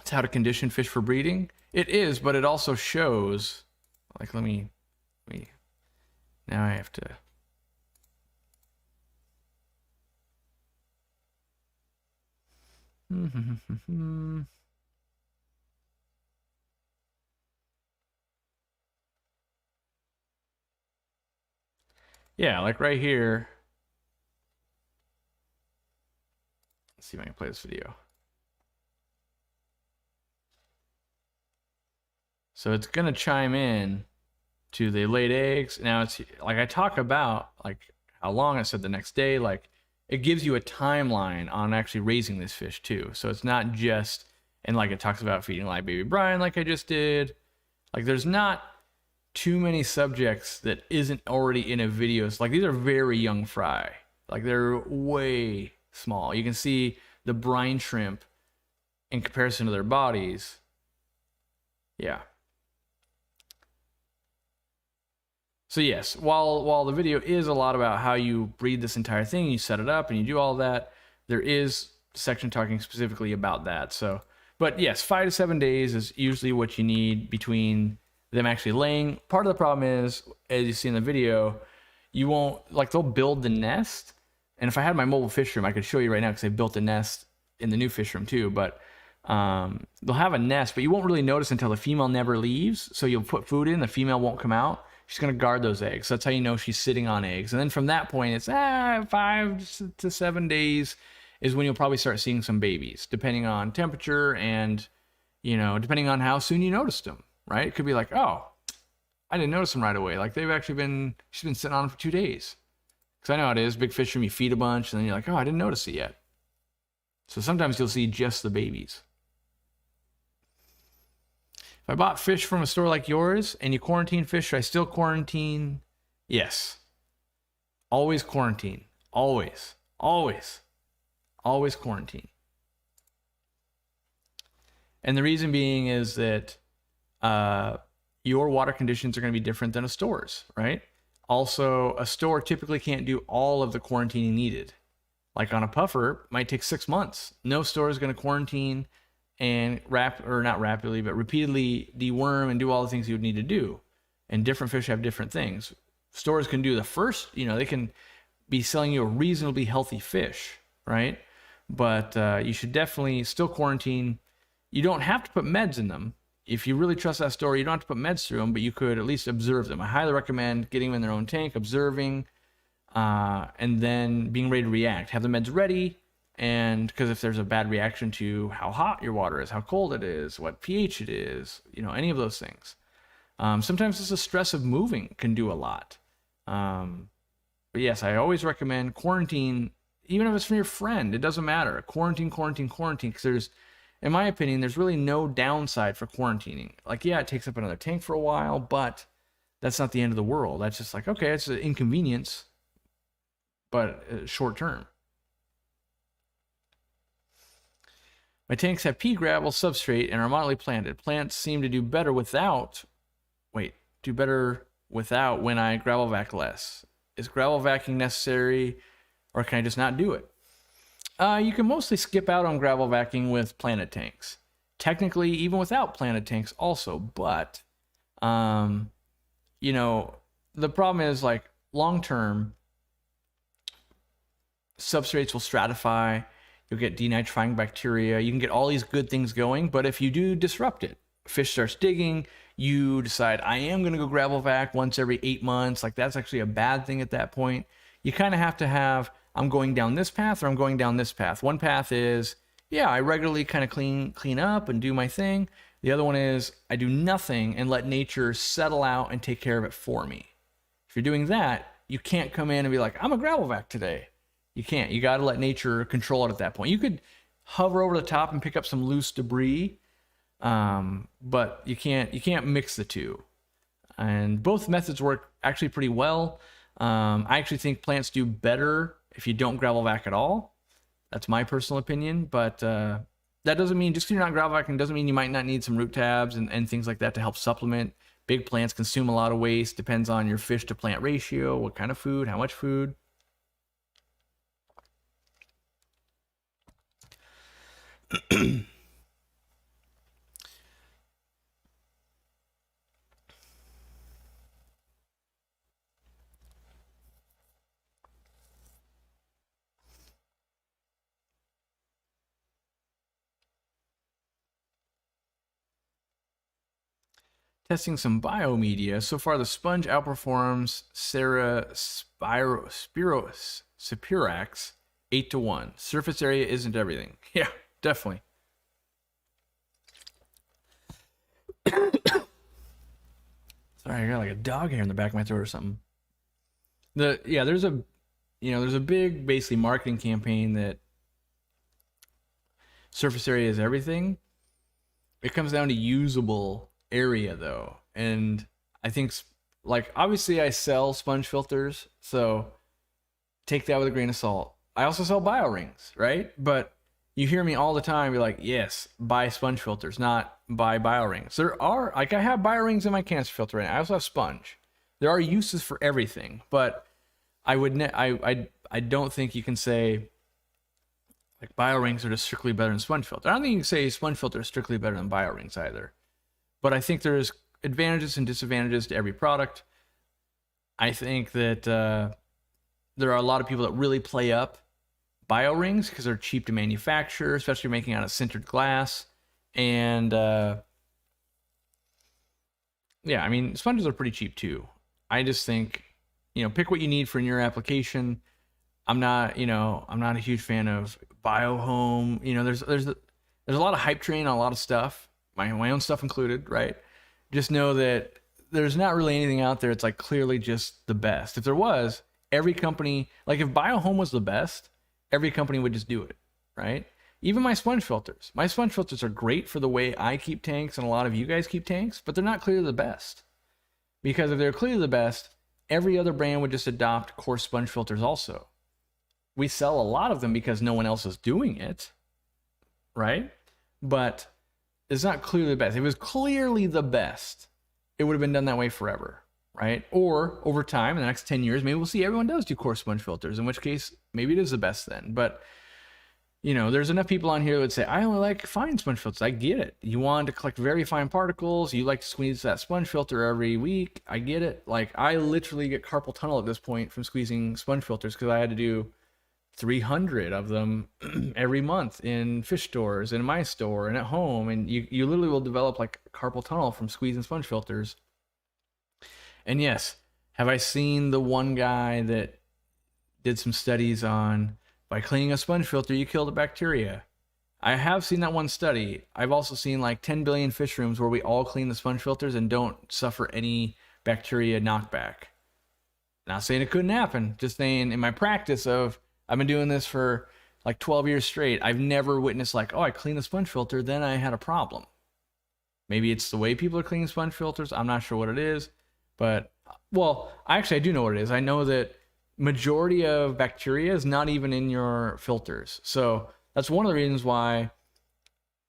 It's how to condition fish for breeding. It is, but it also shows, like, let me, now I have to. Yeah, like right here. Let's see if I can play this video. So it's gonna chime in to the laid eggs. Now it's like I talk about like how long. I said the next day. Like it gives you a timeline on actually raising this fish too. So it's not just, and like it talks about feeding live baby brine like I just did. Like there's not too many subjects that isn't already in a video. It's like these are very young fry. Like they're way small. You can see the brine shrimp in comparison to their bodies. Yeah. So yes, while the video is a lot about how you breed this entire thing, you set it up and you do all that, there is a section talking specifically about that. So, but yes, 5 to 7 days is usually what you need between them actually laying. Part of the problem is, as you see in the video, you won't, like they'll build the nest. And if I had my mobile fish room, I could show you right now because they built a nest in the new fish room too. But they'll have a nest, but you won't really notice until the female never leaves. So you'll put food in, the female won't come out. She's going to guard those eggs. So that's how you know she's sitting on eggs. And then from that point, it's 5 to 7 days is when you'll probably start seeing some babies, depending on temperature and, you know, depending on how soon you noticed them, right? It could be like, oh, I didn't notice them right away. Like they've actually been, she's been sitting on them for 2 days. Because I know how it is, big fish room, you feed a bunch, and then you're like, oh, I didn't notice it yet. So sometimes you'll see just the babies. If I bought fish from a store like yours and you quarantine fish, should I still quarantine? Yes. Always quarantine. Always. Always. Always quarantine. And the reason being is that your water conditions are going to be different than a store's, right? Also, a store typically can't do all of the quarantining needed. Like on a puffer, it might take 6 months. No store is going to quarantine and not rapidly, but repeatedly deworm and do all the things you would need to do. And different fish have different things. Stores can do the first, you know, they can be selling you a reasonably healthy fish, right? But you should definitely still quarantine. You don't have to put meds in them. If you really trust that store, you don't have to put meds through them, but you could at least observe them. I highly recommend getting them in their own tank, observing, and then being ready to react. Have the meds ready. And because if there's a bad reaction to how hot your water is, how cold it is, what pH it is, you know, any of those things. Sometimes it's the stress of moving can do a lot. But yes, I always recommend quarantine, even if it's from your friend, it doesn't matter. Quarantine, because there's, in my opinion, there's really no downside for quarantining. Like, yeah, it takes up another tank for a while, but that's not the end of the world. That's just like, okay, it's an inconvenience, but short term. My tanks have pea gravel substrate and are moderately planted. Plants seem to do better without when I gravel vac less. Is gravel vacuum necessary, or can I just not do it? You can mostly skip out on gravel vacuum with planted tanks. Technically, even without planted tanks also, but, you know, the problem is like long term, substrates will stratify. You'll get denitrifying bacteria. You can get all these good things going, but if you do disrupt it, fish starts digging, you decide, I am going to go gravel vac once every 8 months. Like that's actually a bad thing at that point. You kind of have to have, I'm going down this path or I'm going down this path. One path is, yeah, I regularly kind of clean up and do my thing. The other one is I do nothing and let nature settle out and take care of it for me. If you're doing that, you can't come in and be like, I'm a gravel vac today. You can't. You got to let nature control it at that point. You could hover over the top and pick up some loose debris, but you can't mix the two. And both methods work actually pretty well. I actually think plants do better if you don't gravel vac at all. That's my personal opinion, but that doesn't mean, just because you're not gravel vacing doesn't mean you might not need some root tabs and things like that to help supplement. Big plants consume a lot of waste. Depends on your fish to plant ratio, what kind of food, how much food. Testing some biomedia. So far, the sponge outperforms Spirax 8-1. Surface area isn't everything. Yeah, definitely. Sorry, I got like a dog hair in the back of my throat or something. There's a big basically marketing campaign that surface area is everything. It comes down to usable area though, and I think like obviously I sell sponge filters, so take that with a grain of salt. I also sell bio rings, right? But you hear me all the time be like, yes, buy sponge filters, not buy bio rings. There are, like, I have bio rings in my cancer filter right now. I also have sponge. There are uses for everything, but I don't think you can say like bio rings are just strictly better than sponge filter. I don't think you can say sponge filter is strictly better than bio rings either. But I think there's advantages and disadvantages to every product. I think that there are a lot of people that really play up bio rings because they're cheap to manufacture, especially making out of sintered glass. And yeah, I mean, sponges are pretty cheap too. I just think, pick what you need for your application. I'm not a huge fan of biohome. There's a lot of hype train on a lot of stuff, my own stuff included, right? Just know that there's not really anything out there that's like clearly just the best. If there was, every company, like if biohome was the best, every company would just do it, right? Even my sponge filters. My sponge filters are great for the way I keep tanks and a lot of you guys keep tanks, but they're not clearly the best. Because if they're clearly the best, every other brand would just adopt coarse sponge filters also. We sell a lot of them because no one else is doing it, right? But it's not clearly the best. If it was clearly the best, it would have been done that way forever, right? Or over time, in the next 10 years, maybe we'll see everyone does do coarse sponge filters, in which case maybe it is the best then. But there's enough people on here that would say, I only like fine sponge filters. I get it. You want to collect very fine particles. You like to squeeze that sponge filter every week. I get it. Like, I literally get carpal tunnel at this point from squeezing sponge filters because I had to do 300 of them every month in fish stores, in my store, and at home. And you literally will develop like carpal tunnel from squeezing sponge filters. And yes, have I seen the one guy that did some studies on by cleaning a sponge filter, you kill the bacteria? I have seen that one study. I've also seen like 10 billion fish rooms where we all clean the sponge filters and don't suffer any bacteria knockback. Not saying it couldn't happen, just saying in my practice of, I've been doing this for like 12 years straight, I've never witnessed like, oh, I cleaned the sponge filter, then I had a problem. Maybe it's the way people are cleaning sponge filters. I'm not sure what it is. But, well, I do know what it is. I know that majority of bacteria is not even in your filters. So that's one of the reasons why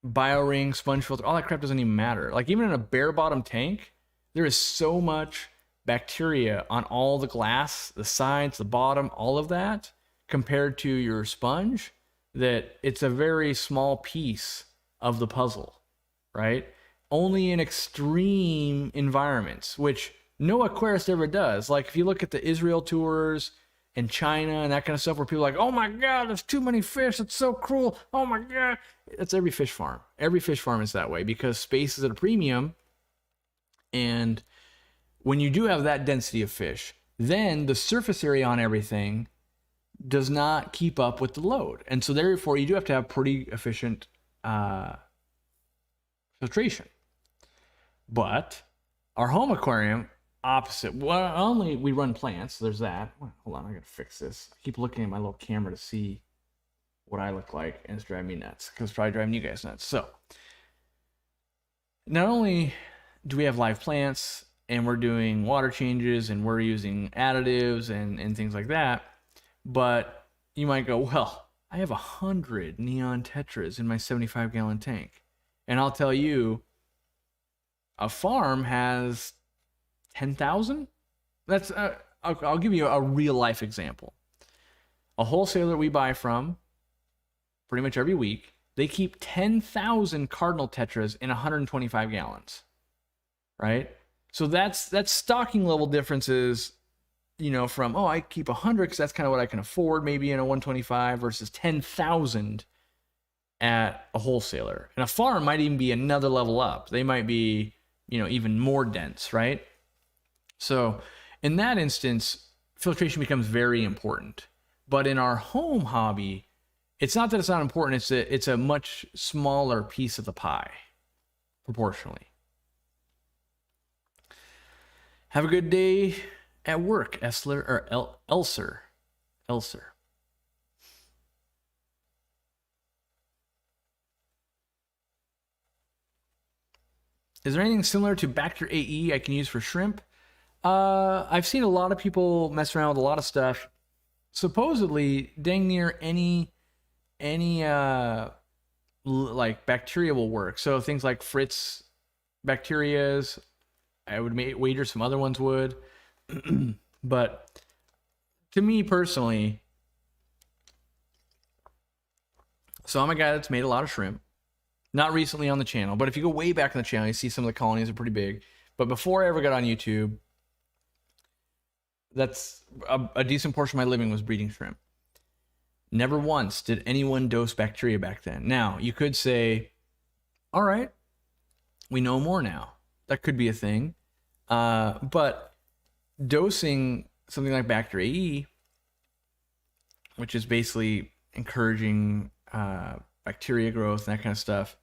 BioRing, sponge filter, all that crap doesn't even matter. Like even in a bare bottom tank, there is so much bacteria on all the glass, the sides, the bottom, all of that, compared to your sponge, that it's a very small piece of the puzzle, right? Only in extreme environments, which no aquarist ever does. Like if you look at the Israel tours and China and that kind of stuff where people are like, oh my God, there's too many fish. It's so cruel. Oh my God. That's every fish farm. Every fish farm is that way because space is at a premium. And when you do have that density of fish, then the surface area on everything does not keep up with the load. And so therefore you do have to have pretty efficient filtration. But our home aquarium, opposite. Well, only we run plants. So there's that. Hold on, I gotta fix this. I keep looking at my little camera to see what I look like, and it's driving me nuts because it's probably driving you guys nuts. So not only do we have live plants and we're doing water changes and we're using additives and things like that, but you might go, well, I have 100 neon tetras in my 75-gallon tank. And I'll tell you, a farm has 10,000? That's I'll give you a real life example. A wholesaler we buy from pretty much every week, they keep 10,000 cardinal tetras in 125 gallons, right? So that's stocking level differences, from, I keep 100 because that's kind of what I can afford maybe in a 125 versus 10,000 at a wholesaler. And a farm might even be another level up. They might be even more dense, right? So in that instance, filtration becomes very important. But in our home hobby, it's not that it's not important, it's a much smaller piece of the pie, proportionally. Have a good day at work, Essler, or Elser. Is there anything similar to Bacter AE I can use for shrimp? I've seen a lot of people mess around with a lot of stuff. Supposedly, dang near any like bacteria will work. So things like Fritz bacterias, I would wager some other ones would. But to me personally, so I'm a guy that's made a lot of shrimp. Not recently on the channel, but if you go way back on the channel, you see some of the colonies are pretty big. But before I ever got on YouTube, that's a decent portion of my living was breeding shrimp. Never once did anyone dose bacteria back then. Now, you could say, all right, we know more now. That could be a thing. But dosing something like Bacter AE, which is basically encouraging bacteria growth and that kind of stuff,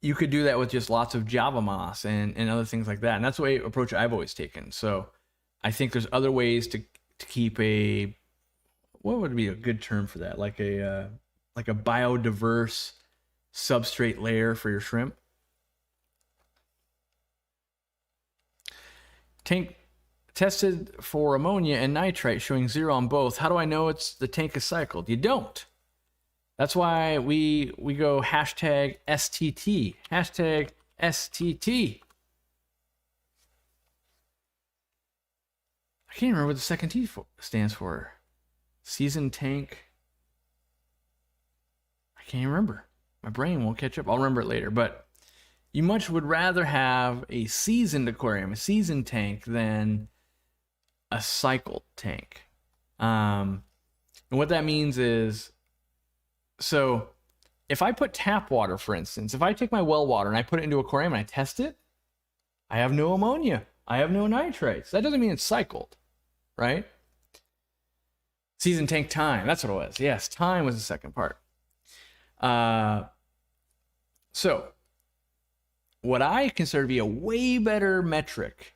you could do that with just lots of Java moss and other things like that. And that's the approach I've always taken. So I think there's other ways to keep what would be a good term for that? Like a biodiverse substrate layer for your shrimp. Tank tested for ammonia and nitrite showing 0 on both. How do I know the tank is cycled? You don't. That's why we go hashtag STT. Hashtag STT. I can't remember what the second T stands for. Seasoned tank. I can't remember. My brain won't catch up. I'll remember it later. But you much would rather have a seasoned aquarium, a seasoned tank, than a cycled tank. And what that means is, so if I put tap water, for instance, if I take my well water and I put it into an aquarium and I test it, I have no ammonia. I have no nitrates. That doesn't mean it's cycled, right? Seasoned tank time. That's what it was. Yes, time was the second part. So what I consider to be a way better metric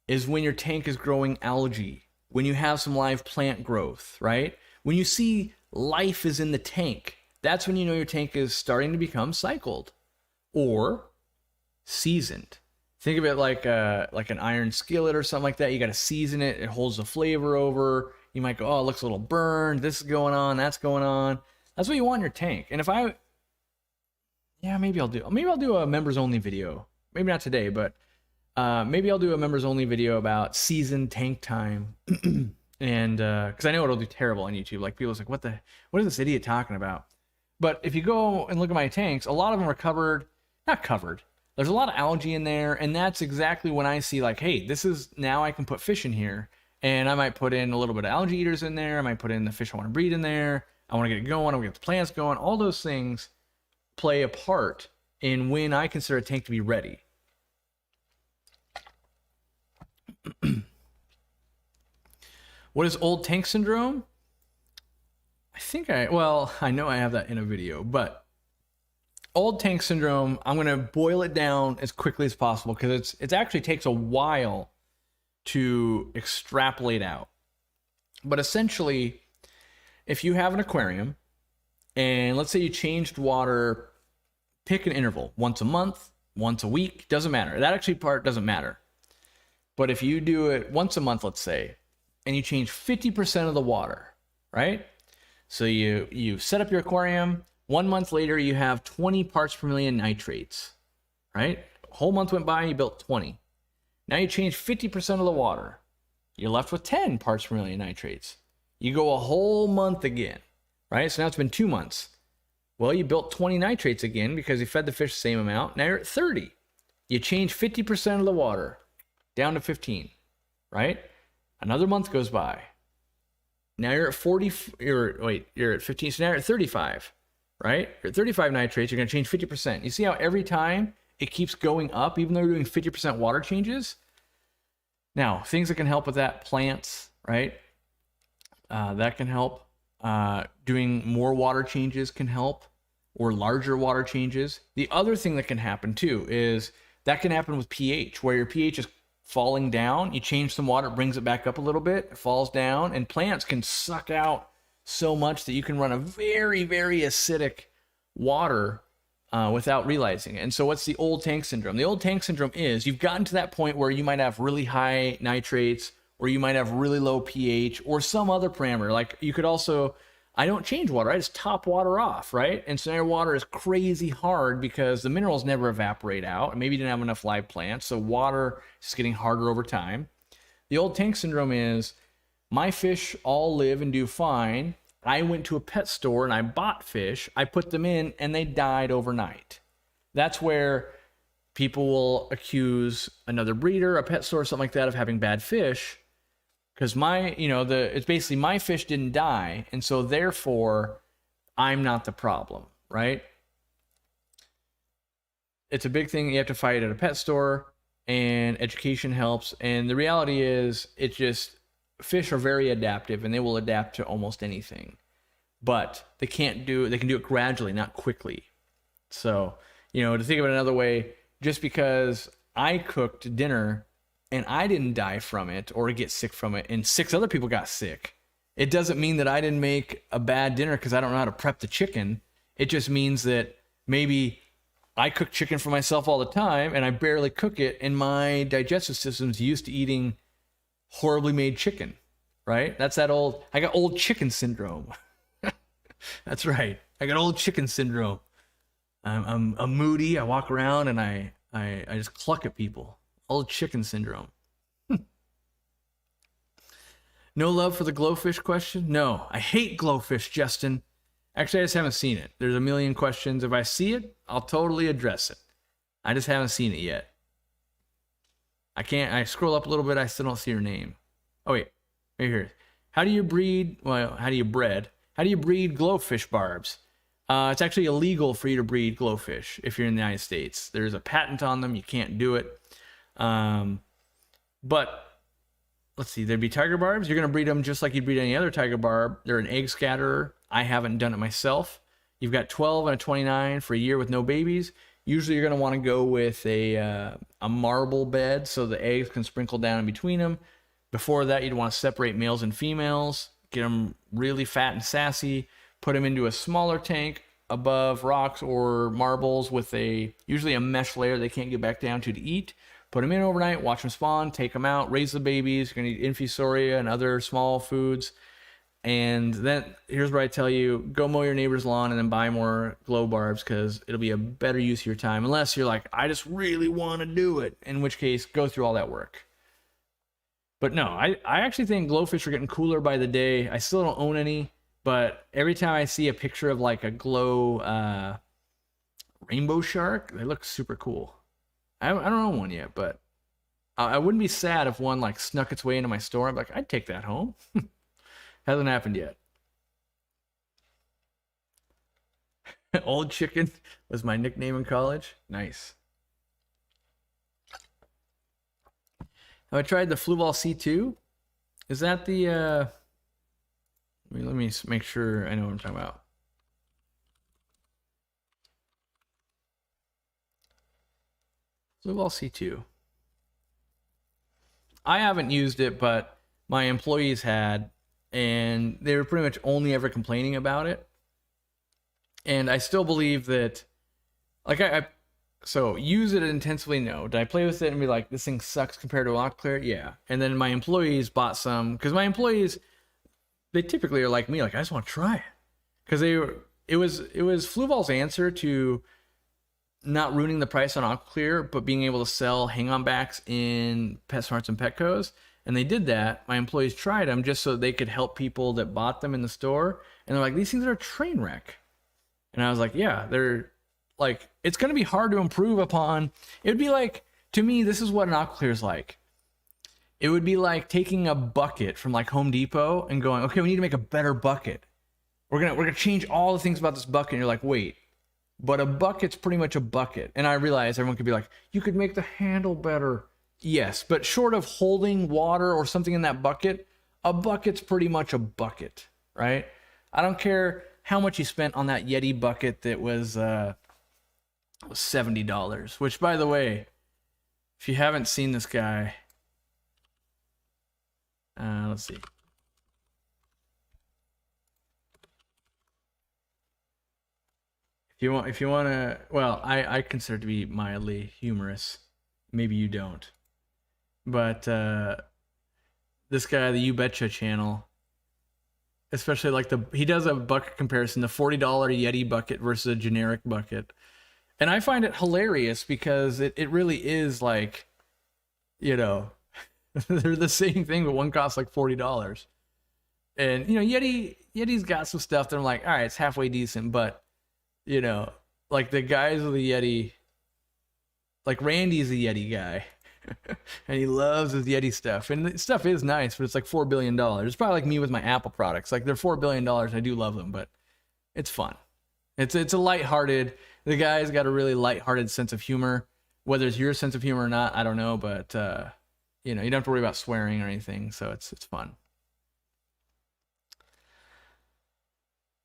is when your tank is growing algae, when you have some live plant growth, right? When you see life is in the tank, that's when you know your tank is starting to become cycled or seasoned. Think of it like an iron skillet or something like that. You got to season it. It holds the flavor over. You might go, oh, it looks a little burned. This is going on. That's going on. That's what you want in your tank. And maybe I'll do a members only video. Maybe not today, but maybe I'll do a members only video about seasoned tank time. And because I know it'll do terrible on YouTube. Like people's like, what is this idiot talking about? But if you go and look at my tanks, a lot of them are not covered. There's a lot of algae in there, and that's exactly when I see like, hey, this is, now I can put fish in here, and I might put in a little bit of algae eaters in there. I might put in the fish I want to breed in there. I want to get it going. I want to get the plants going. All those things play a part in when I consider a tank to be ready. What is old tank syndrome? I know I have that in a video, but old tank syndrome, I'm going to boil it down as quickly as possible because it actually takes a while to extrapolate out. But essentially, if you have an aquarium and let's say you changed water, pick an interval, once a month, once a week, doesn't matter. That actually part doesn't matter. But if you do it once a month, let's say, and you change 50% of the water, right? So you set up your aquarium, 1 month later you have 20 parts per million nitrates, right? A whole month went by and you built 20. Now you change 50% of the water. You're left with 10 parts per million nitrates. You go a whole month again, right? So now it's been 2 months. Well, you built 20 nitrates again because you fed the fish the same amount. Now you're at 30. You change 50% of the water down to 15, right? Another month goes by. Now you're at 40, you're at 15, so now you're at 35, right? You're at 35 nitrates, you're gonna change 50%. You see how every time it keeps going up, even though you're doing 50% water changes. Now, things that can help with that, plants, right? That can help. Doing more water changes can help, or larger water changes. The other thing that can happen too is that can happen with pH, where your pH is falling down. You change some water, it brings it back up a little bit, it falls down, and plants can suck out so much that you can run a very, very acidic water without realizing it. And so what's the old tank syndrome? The old tank syndrome is you've gotten to that point where you might have really high nitrates, or you might have really low pH, or some other parameter. Like you could also, I don't change water, I just top water off, right? And so your water is crazy hard because the minerals never evaporate out, and maybe you didn't have enough live plants, so water is getting harder over time. The old tank syndrome is, my fish all live and do fine. I went to a pet store and I bought fish, I put them in, and they died overnight. That's where people will accuse another breeder, a pet store, something like that, of having bad fish. Because it's basically my fish didn't die, and so therefore I'm not the problem, right? It's a big thing you have to fight at a pet store, and education helps. And the reality is, fish are very adaptive, and they will adapt to almost anything. But they can do it gradually, not quickly. So, to think of it another way, just because I cooked dinner and I didn't die from it or get sick from it, and 6 other people got sick, it doesn't mean that I didn't make a bad dinner because I don't know how to prep the chicken. It just means that maybe I cook chicken for myself all the time and I barely cook it, and my digestive system's used to eating horribly made chicken, right? I got old chicken syndrome. That's right. I got old chicken syndrome. I'm moody. I walk around and I just cluck at people. Old chicken syndrome. No love for the glowfish question? No, I hate glowfish, Justin. Actually, I just haven't seen it. There's a million questions. If I see it, I'll totally address it. I just haven't seen it yet. I scroll up a little bit, I still don't see your name. Oh wait, right here. How do you breed glowfish barbs? It's actually illegal for you to breed glowfish if you're in the United States. There's a patent on them, you can't do it. But let's see, there'd be tiger barbs. You're going to breed them just like you'd breed any other tiger barb. They're an egg scatterer. I haven't done it myself. You've got 12 and a 29 for a year with no babies. Usually you're going to want to go with a marble bed so the eggs can sprinkle down in between them. Before that, you'd want to separate males and females, get them really fat and sassy, put them into a smaller tank above rocks or marbles with usually a mesh layer they can't get back down to eat. Put them in overnight, watch them spawn, take them out, raise the babies. You're going to eat infusoria and other small foods. And then here's where I tell you, go mow your neighbor's lawn and then buy more glow barbs, because it'll be a better use of your time. Unless you're like, I just really want to do it, in which case go through all that work. But no, I actually think glowfish are getting cooler by the day. I still don't own any, but every time I see a picture of like a glow rainbow shark, they look super cool. I don't own one yet, but I wouldn't be sad if one like snuck its way into my store. I'm like, I'd take that home. Hasn't happened yet. Old chicken was my nickname in college. Nice. Have I tried the Fluval C2? Is that the let me make sure I know what I'm talking about. Fluval C2. I haven't used it, but my employees had, and they were pretty much only ever complaining about it. And I still believe that, like, so use it intensively? No. Did I play with it and be like, this thing sucks compared to Aquaclear? Yeah. And then my employees bought some, because my employees, they typically are like me, like, I just want to try it. Because it was Fluval's answer to not ruining the price on Aquaclear, but being able to sell hang-on backs in PetSmarts and Petco's. And they did that. My employees tried them just so they could help people that bought them in the store. And they're like, these things are a train wreck. And I was like, yeah, they're like, it's going to be hard to improve upon. It would be like, to me, this is what an Aquaclear is like. It would be like taking a bucket from like Home Depot and going, okay, we need to make a better bucket. We're gonna change all the things about this bucket. And you're like, wait, but a bucket's pretty much a bucket. And I realize everyone could be like, you could make the handle better. Yes, but short of holding water or something in that bucket, a bucket's pretty much a bucket, right? I don't care how much you spent on that Yeti bucket that was $70, which, by the way, if you haven't seen this guy, let's see. If you want to, well, I consider it to be mildly humorous. Maybe you don't. But this guy, the You Betcha channel, especially like he does a bucket comparison, the $40 Yeti bucket versus a generic bucket. And I find it hilarious because it really is like, you know, they're the same thing, but one costs like $40. And, you know, Yeti's got some stuff that I'm like, all right, it's halfway decent, but, you know, like the guys with the Yeti, like Randy's a Yeti guy. And he loves his Yeti stuff. And the stuff is nice, but it's like $4 billion. It's probably like me with my Apple products. Like they're $4 billion. I do love them, but it's fun. It's a lighthearted. The guy's got a really lighthearted sense of humor. Whether it's your sense of humor or not, I don't know. But, you know, you don't have to worry about swearing or anything. So it's fun.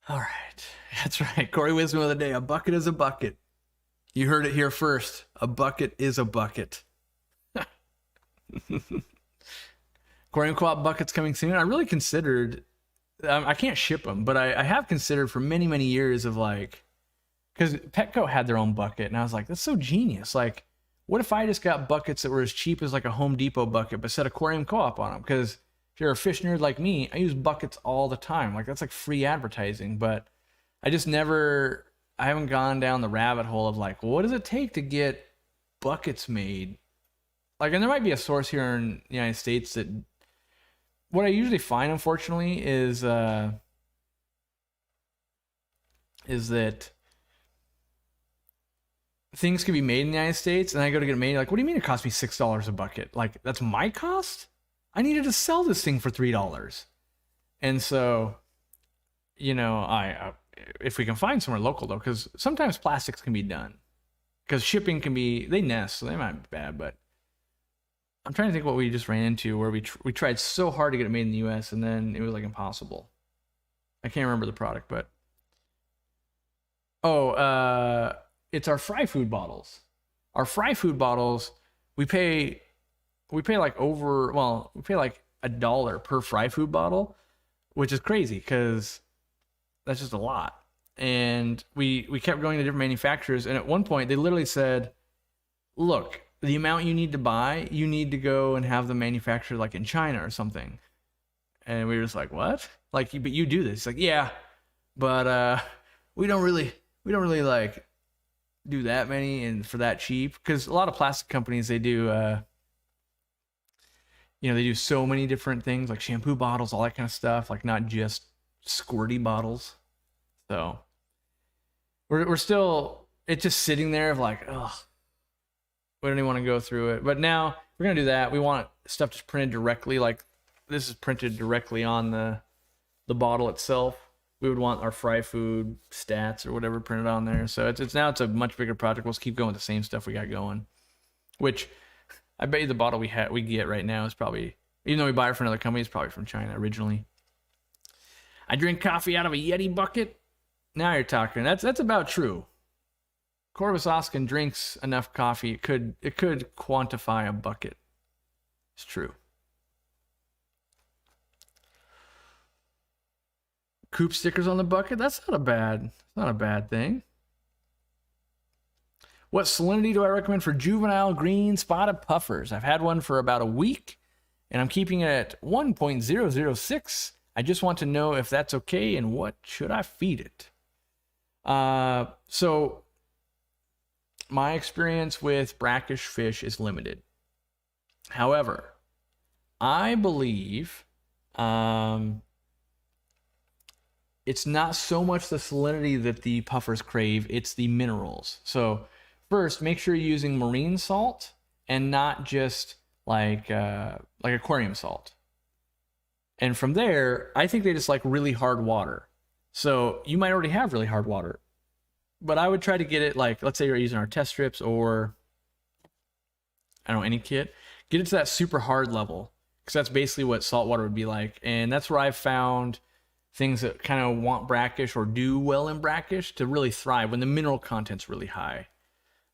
All right. That's right. Corey Wisdom of the day. A bucket is a bucket. You heard it here first. A bucket is a bucket. Aquariumcoop buckets coming soon. I really considered, I can't ship them, but I have considered for many, many years of like, because Petco had their own bucket, and I was like, that's so genius. Like, what if I just got buckets that were as cheap as like a Home Depot bucket, but said Aquariumcoop on them? Because if you're a fish nerd like me, I use buckets all the time. Like, that's like free advertising, but I haven't gone down the rabbit hole of like, well, what does it take to get buckets made? Like, and there might be a source here in the United States that, what I usually find, unfortunately, is that things can be made in the United States, and I go to get it made, like, what do you mean it cost me $6 a bucket? Like, that's my cost? I needed to sell this thing for $3. And so, you know, if we can find somewhere local, though, because sometimes plastics can be done. Because shipping can be, they nest, so they might be bad, but I'm trying to think what we just ran into where we tried so hard to get it made in the U.S. and then it was like impossible. I can't remember the product, but it's our fry food bottles. Our fry food bottles, we pay like $1 per fry food bottle, which is crazy because that's just a lot. And we kept going to different manufacturers, and at one point they literally said, look, the amount you need to buy, you need to go and have them manufactured like in China or something. And we were just like, what? Like, but you do this. Like, yeah, but we don't really like do that many and for that cheap. Because a lot of plastic companies, they do, they do so many different things, like shampoo bottles, all that kind of stuff, like not just squirty bottles. So we're still, it's just sitting there of like, ugh. We don't even want to go through it. But now we're going to do that. We want stuff just printed directly. Like this is printed directly on the bottle itself. We would want our fry food stats or whatever printed on there. So it's now a much bigger project. We'll just keep going with the same stuff we got going. Which I bet you the bottle we get right now is probably, even though we buy it from another company, it's probably from China originally. I drink coffee out of a Yeti bucket. Now you're talking. That's about true. Corvus Oskin drinks enough coffee, it could quantify a bucket. It's true. Coop stickers on the bucket, that's not a bad thing. What salinity do I recommend for juvenile green spotted puffers? I've had one for about a week, and I'm keeping it at 1.006. I just want to know if that's okay, and what should I feed it? So my experience with brackish fish is limited. However, I believe it's not so much the salinity that the puffers crave, it's the minerals. So first, make sure you're using marine salt and not just like aquarium salt. And from there, I think they just like really hard water. So you might already have really hard water, but I would try to get it like, let's say you're using our test strips or I don't know, any kit, get it to that super hard level, because that's basically what saltwater would be like. And that's where I've found things that kind of want brackish or do well in brackish to really thrive when the mineral content's really high.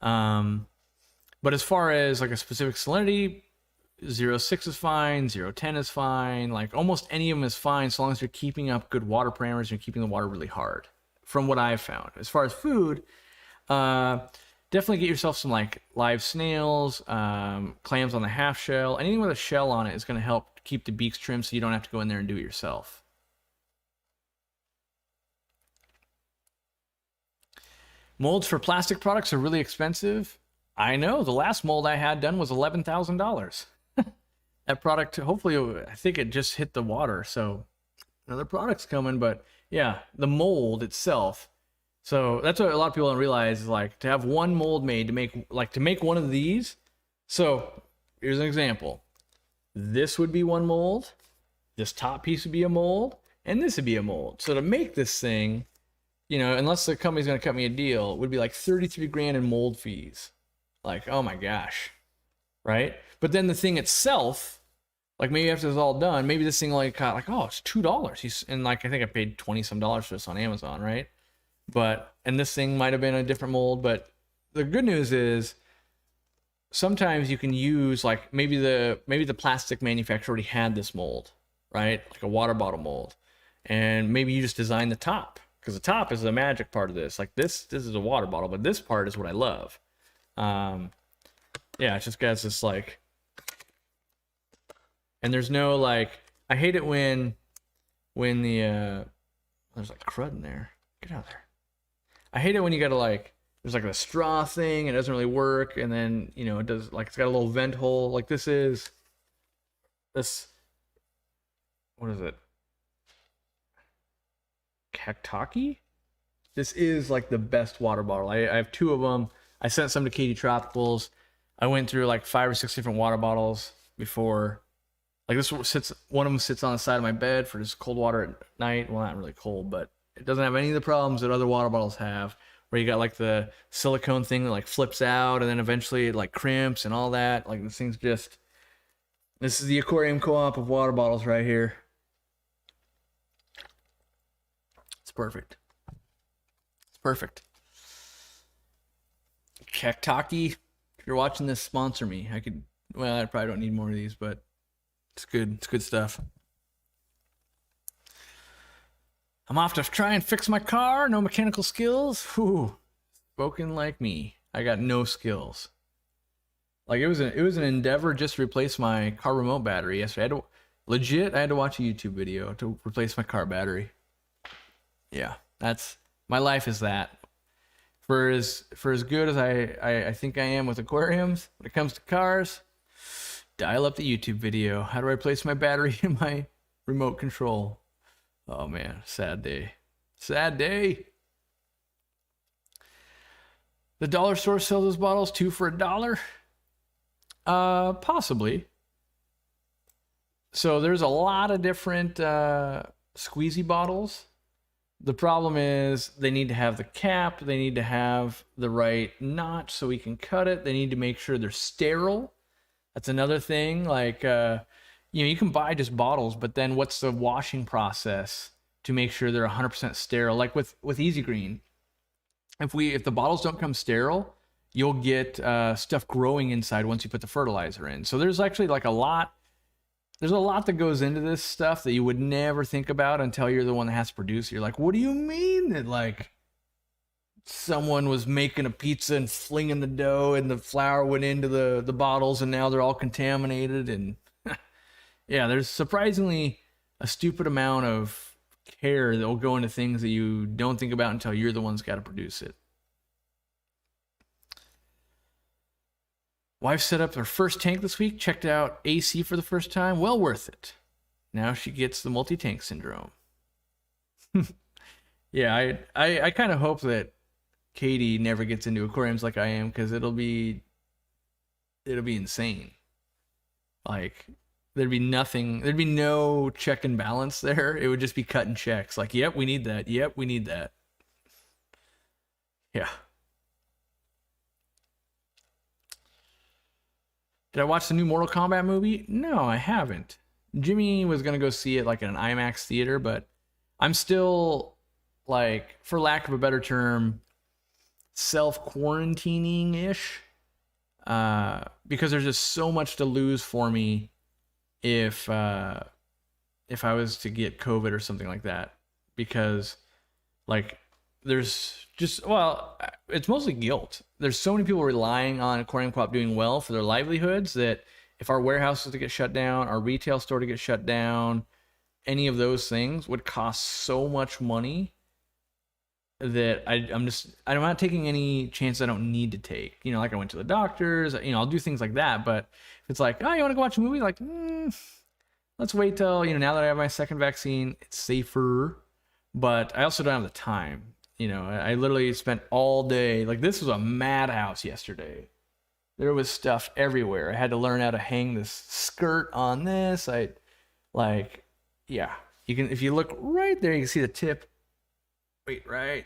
But as far as like a specific salinity, 0.6 is fine, 0.10 is fine, like almost any of them is fine so long as you're keeping up good water parameters and you're keeping the water really hard, from what I've found. As far as food, definitely get yourself some like live snails, clams on the half shell. Anything with a shell on it is going to help keep the beaks trimmed so you don't have to go in there and do it yourself. Molds for plastic products are really expensive. I know, the last mold I had done was $11,000. That product, hopefully, I think it just hit the water, so another product's coming, but yeah, the mold itself. So that's what a lot of people don't realize is like to have one mold made to make one of these. So here's an example. This would be one mold, this top piece would be a mold, and this would be a mold. So to make this thing, you know, unless the company's going to cut me a deal, it would be like 33 grand in mold fees. Like, oh my gosh, right? But then the thing itself, like maybe after it's all done, maybe this thing only got like, oh, it's $2. And like, I think I paid $20 some for this on Amazon, right? But, and this thing might have been a different mold, but the good news is sometimes you can use like, maybe the plastic manufacturer already had this mold, right? Like a water bottle mold. And maybe you just design the top, because the top is the magic part of this. Like this is a water bottle, but this part is what I love. Yeah, it just got this like, and there's no like, I hate it when the there's like crud in there. Get out of there. I hate it when you gotta like, there's like a straw thing, it doesn't really work, and then, you know, it does like, it's got a little vent hole. Like this, what is it? Cactaki? This is like the best water bottle. I have two of them. I sent some to Katie Tropicals. I went through like 5 or 6 different water bottles before. Like this one of them sits on the side of my bed for just cold water at night. Well, not really cold, but it doesn't have any of the problems that other water bottles have, where you got like the silicone thing that like flips out and then eventually it like crimps and all that. Like this thing's just, this is the Aquarium Co-op of water bottles right here. It's perfect. It's perfect. Cactaki, if you're watching this, sponsor me. I probably don't need more of these, but it's good. It's good stuff. I'm off to try and fix my car. No mechanical skills. Whew. Spoken like me. I got no skills. Like it was an endeavor just to replace my car remote battery yesterday. I had to watch a YouTube video to replace my car battery. Yeah, that's my life is that. For as good as I think I am with aquariums, when it comes to cars, dial up the YouTube video. How do I place my battery in my remote control? Oh man, sad day. Sad day. The dollar store sells those bottles 2 for $1? Possibly. So there's a lot of different squeezy bottles. The problem is they need to have the cap, they need to have the right notch so we can cut it, they need to make sure they're sterile. That's another thing. Like, you can buy just bottles, but then what's the washing process to make sure they're 100% sterile? Like with Easy Green, if the bottles don't come sterile, you'll get stuff growing inside once you put the fertilizer in. So there's actually like there's a lot that goes into this stuff that you would never think about until you're the one that has to produce it. You're like, what do you mean that like someone was making a pizza and flinging the dough and the flour went into the bottles and now they're all contaminated? And yeah, there's surprisingly a stupid amount of care that will go into things that you don't think about until you're the one's got to produce it. Wife set up her first tank this week, checked out AC for the first time. Well worth it. Now she gets the multi-tank syndrome. Yeah, I kind of hope that Katie never gets into aquariums like I am, because it'll be insane. Like there'd be no check and balance there. It would just be cutting checks. Like, yep, we need that. Yep, we need that. Yeah. Did I watch the new Mortal Kombat movie? No, I haven't. Jimmy was going to go see it like in an IMAX theater, but I'm still, like, for lack of a better term, self-quarantining ish, because there's just so much to lose for me if I was to get COVID or something like that, because like there's just, well, it's mostly guilt. There's so many people relying on Aquariumcoop doing well for their livelihoods that if our warehouse was to get shut down, our retail store to get shut down, any of those things would cost so much money that I'm not taking any chance I don't need to take. You know, like I went to the doctors, you know, I'll do things like that. But if it's like, oh, you want to go watch a movie? Like, let's wait till, you know, now that I have my second vaccine, it's safer. But I also don't have the time. You know, I literally spent all day, like this was a madhouse yesterday. There was stuff everywhere. I had to learn how to hang this skirt on this. Yeah, you can, if you look right there, you can see the tip. Wait, right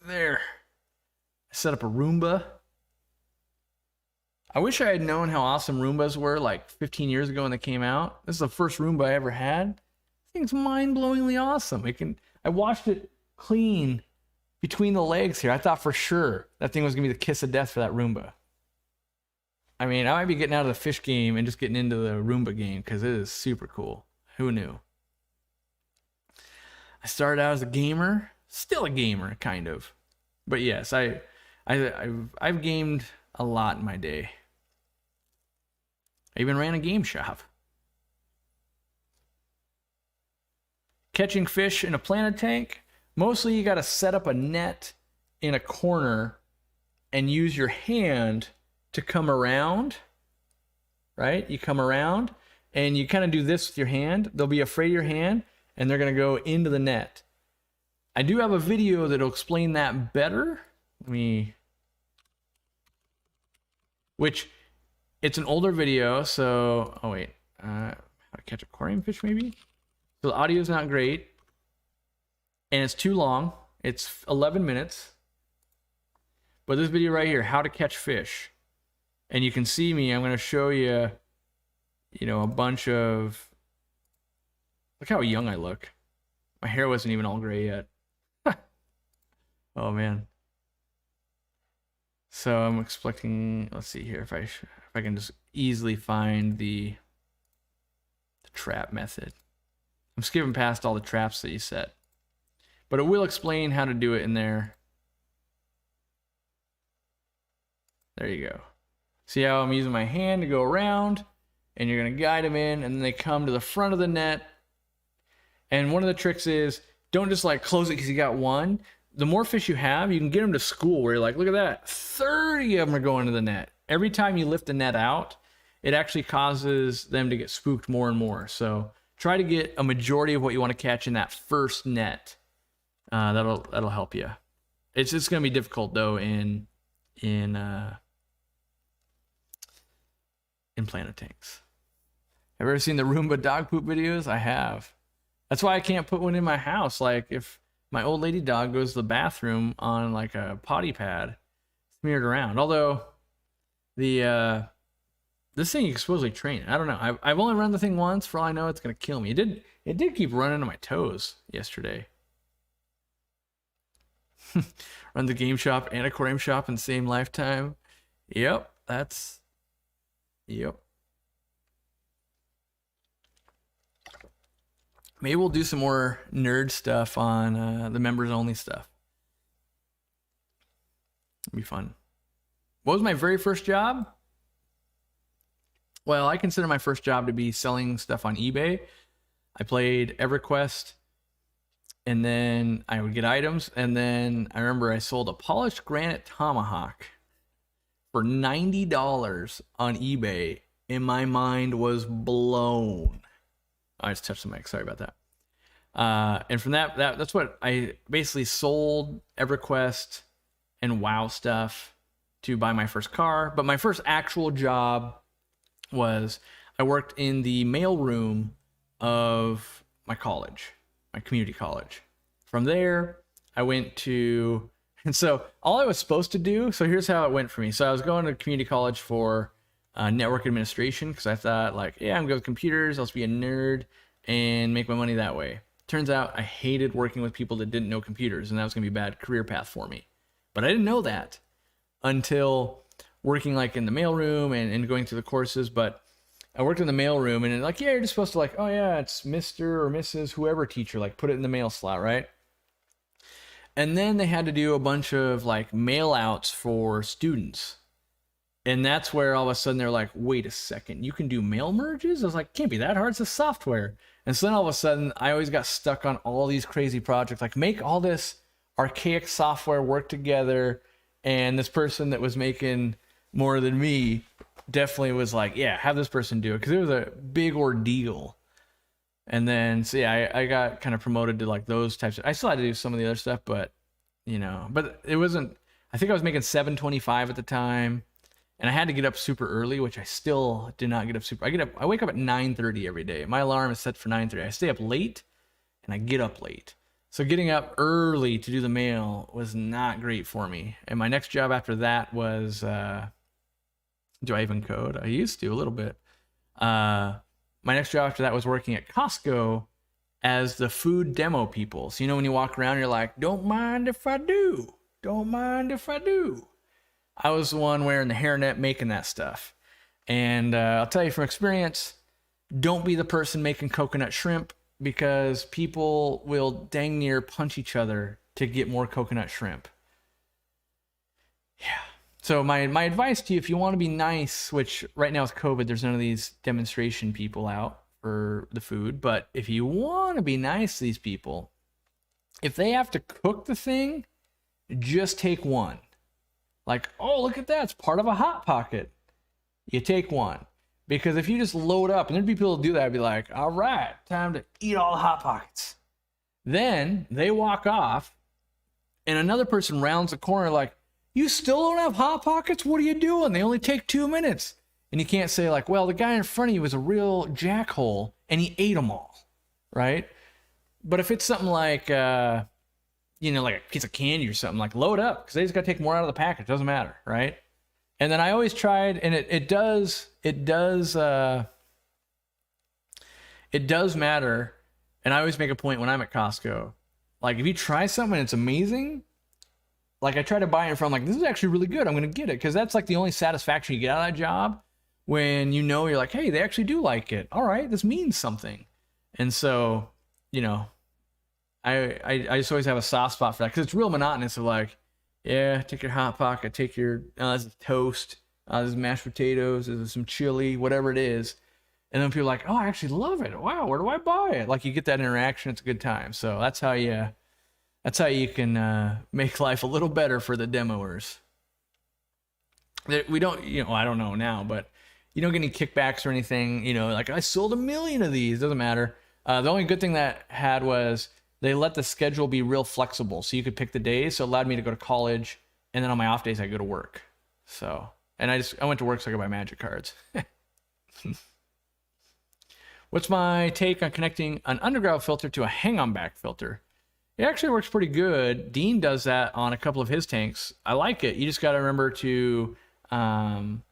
there. I set up a Roomba. I wish I had known how awesome Roombas were like 15 years ago when they came out. This is the first Roomba I ever had. I think it's mind-blowingly awesome. I washed it clean between the legs here. I thought for sure that thing was gonna be the kiss of death for that Roomba. I mean, I might be getting out of the fish game and just getting into the Roomba game because it is super cool. Who knew? I started out as a gamer, still a gamer, kind of. But yes, I've gamed a lot in my day. I even ran a game shop. Catching fish in a planted tank. Mostly you got to set up a net in a corner and use your hand to come around, right? You come around and you kind of do this with your hand. They'll be afraid of your hand and they're going to go into the net. I do have a video that'll explain that better. Which it's an older video, so, oh wait, how to catch aquarium fish maybe? So the audio is not great and it's too long. It's 11 minutes. But this video right here, how to catch fish. And you can see me, I'm going to show you, you know, a bunch of, look how young I look. My hair wasn't even all gray yet. Oh man. So I'm expecting, let's see here, if I can just easily find the trap method. I'm skipping past all the traps that you set. But it will explain how to do it in there. There you go. See how I'm using my hand to go around, and you're gonna guide them in, and then they come to the front of the net. And one of the tricks is, don't just like close it because you got one. The more fish you have, you can get them to school where you're like, look at that, 30 of them are going to the net. Every time you lift the net out, it actually causes them to get spooked more and more. So try to get a majority of what you want to catch in that first net. That'll help you. It's just gonna be difficult though in planted tanks. Have you ever seen the Roomba dog poop videos? I have. That's why I can't put one in my house. Like if my old lady dog goes to the bathroom on like a potty pad, smeared around. Although this thing you can supposedly train. I don't know. I've only run the thing once. For all I know, it's gonna kill me. It did keep running to my toes yesterday. Run the game shop and aquarium shop in the same lifetime. Yep, yep. Maybe we'll do some more nerd stuff on the members only stuff. It'll be fun. What was my very first job? Well, I consider my first job to be selling stuff on eBay. I played EverQuest, and then I would get items, and then I remember I sold a polished granite tomahawk for $90 on eBay, and my mind was blown. I just touched the mic. Sorry about that. And from that's what I basically sold EverQuest and WoW stuff to buy my first car. But my first actual job was I worked in the mailroom of my college, my community college. From there, I went to And so all I was supposed to do, so here's how it went for me. So I was going to community college for network administration because I thought like, yeah, I'm good with computers. I'll just be a nerd and make my money that way. Turns out I hated working with people that didn't know computers, and that was going to be a bad career path for me. But I didn't know that until working like in the mailroom and going through the courses. But I worked in the mailroom, and like, yeah, you're just supposed to like, oh yeah, it's Mr. or Mrs. whoever teacher, like put it in the mail slot, right? And then they had to do a bunch of like mail outs for students. And that's where all of a sudden they're like, wait a second, you can do mail merges? I was like, can't be that hard, it's a software. And so then all of a sudden I always got stuck on all these crazy projects, like make all this archaic software work together. And this person that was making more than me definitely was like, yeah, have this person do it, because it was a big ordeal. And then, so yeah, I got kind of promoted to like those types of, I still had to do some of the other stuff, but but it wasn't, I think I was making $7.25 at the time, and I had to get up super early, which I still did not get up super. I wake up at 9:30 every day. My alarm is set for 9:30. I stay up late and I get up late. So getting up early to do the mail was not great for me. And my next job after that was, do I even code? I used to a little bit. My next job after that was working at Costco as the food demo people. So, when you walk around, you're like, don't mind if I do. Don't mind if I do. I was the one wearing the hairnet making that stuff. And I'll tell you from experience, don't be the person making coconut shrimp, because people will dang near punch each other to get more coconut shrimp. Yeah. So my advice to you, if you want to be nice, which right now with COVID, there's none of these demonstration people out for the food, but if you want to be nice to these people, if they have to cook the thing, just take one. Like, oh, look at that, it's part of a Hot Pocket. You take one. Because if you just load up, and there'd be people who do that, I'd be like, all right, time to eat all the Hot Pockets. Then they walk off, and another person rounds the corner like, you still don't have Hot Pockets? What are you doing? They only take 2 minutes. And you can't say like, well, the guy in front of you was a real jackhole and he ate them all, right? But if it's something like, like a piece of candy or something, like load up, because they just got to take more out of the package. Doesn't matter, right? And then I always tried, and it does matter. And I always make a point when I'm at Costco, like if you try something and it's amazing, like I try to buy it from, like, this is actually really good, I'm going to get it. Because that's like the only satisfaction you get out of that job, when you're like, hey, they actually do like it. All right, this means something. And so, I just always have a soft spot for that, because it's real monotonous of like, yeah, take your Hot Pocket, take your, this is toast, this is mashed potatoes, this is some chili, whatever it is. And then people are like, oh, I actually love it. Wow, where do I buy it? Like, you get that interaction, it's a good time. So that's how you can make life a little better for the demoers. We don't, I don't know now, but you don't get any kickbacks or anything. Like, I sold 1 million of these. Doesn't matter. The only good thing that had was they let the schedule be real flexible, so you could pick the days. So it allowed me to go to college, and then on my off days I go to work. So, and I went to work so I could buy magic cards. What's my take on connecting an underground filter to a hang-on back filter? It actually works pretty good. Dean does that on a couple of his tanks. I like it. You just got to remember to kind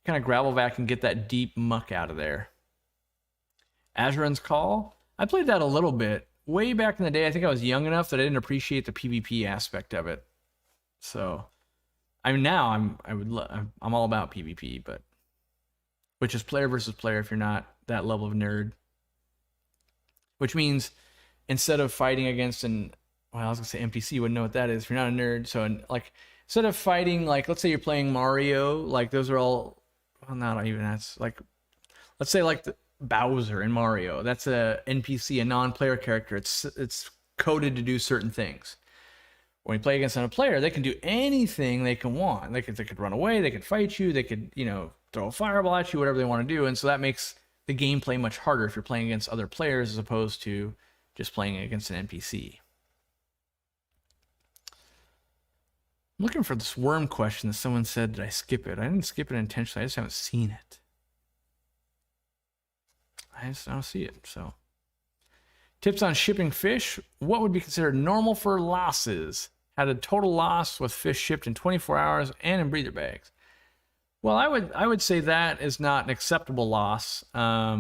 of gravel vac and get that deep muck out of there. Azurun's Call. I played that a little bit. Way back in the day, I think I was young enough that I didn't appreciate the PvP aspect of it. So, I'm all about PvP, but which is player versus player if you're not that level of nerd. Which means instead of fighting against I was gonna say NPC, you wouldn't know what that is if you're not a nerd. So like, instead of fighting, like, let's say you're playing Mario, like those are all, well, not even, that's like, let's say like Bowser in Mario, that's a NPC, a non-player character. It's coded to do certain things. When you play against another player, they can do anything they can want. They could run away, they could fight you, they could, throw a fireball at you, whatever they want to do. And so that makes the gameplay much harder if you're playing against other players as opposed to just playing against an NPC. I'm looking for this worm question that someone said, did I skip it? I didn't skip it intentionally, I just haven't seen it. I just don't see it, so. Tips on shipping fish. What would be considered normal for losses? Had a total loss with fish shipped in 24 hours and in breather bags. Well, I would say that is not an acceptable loss. For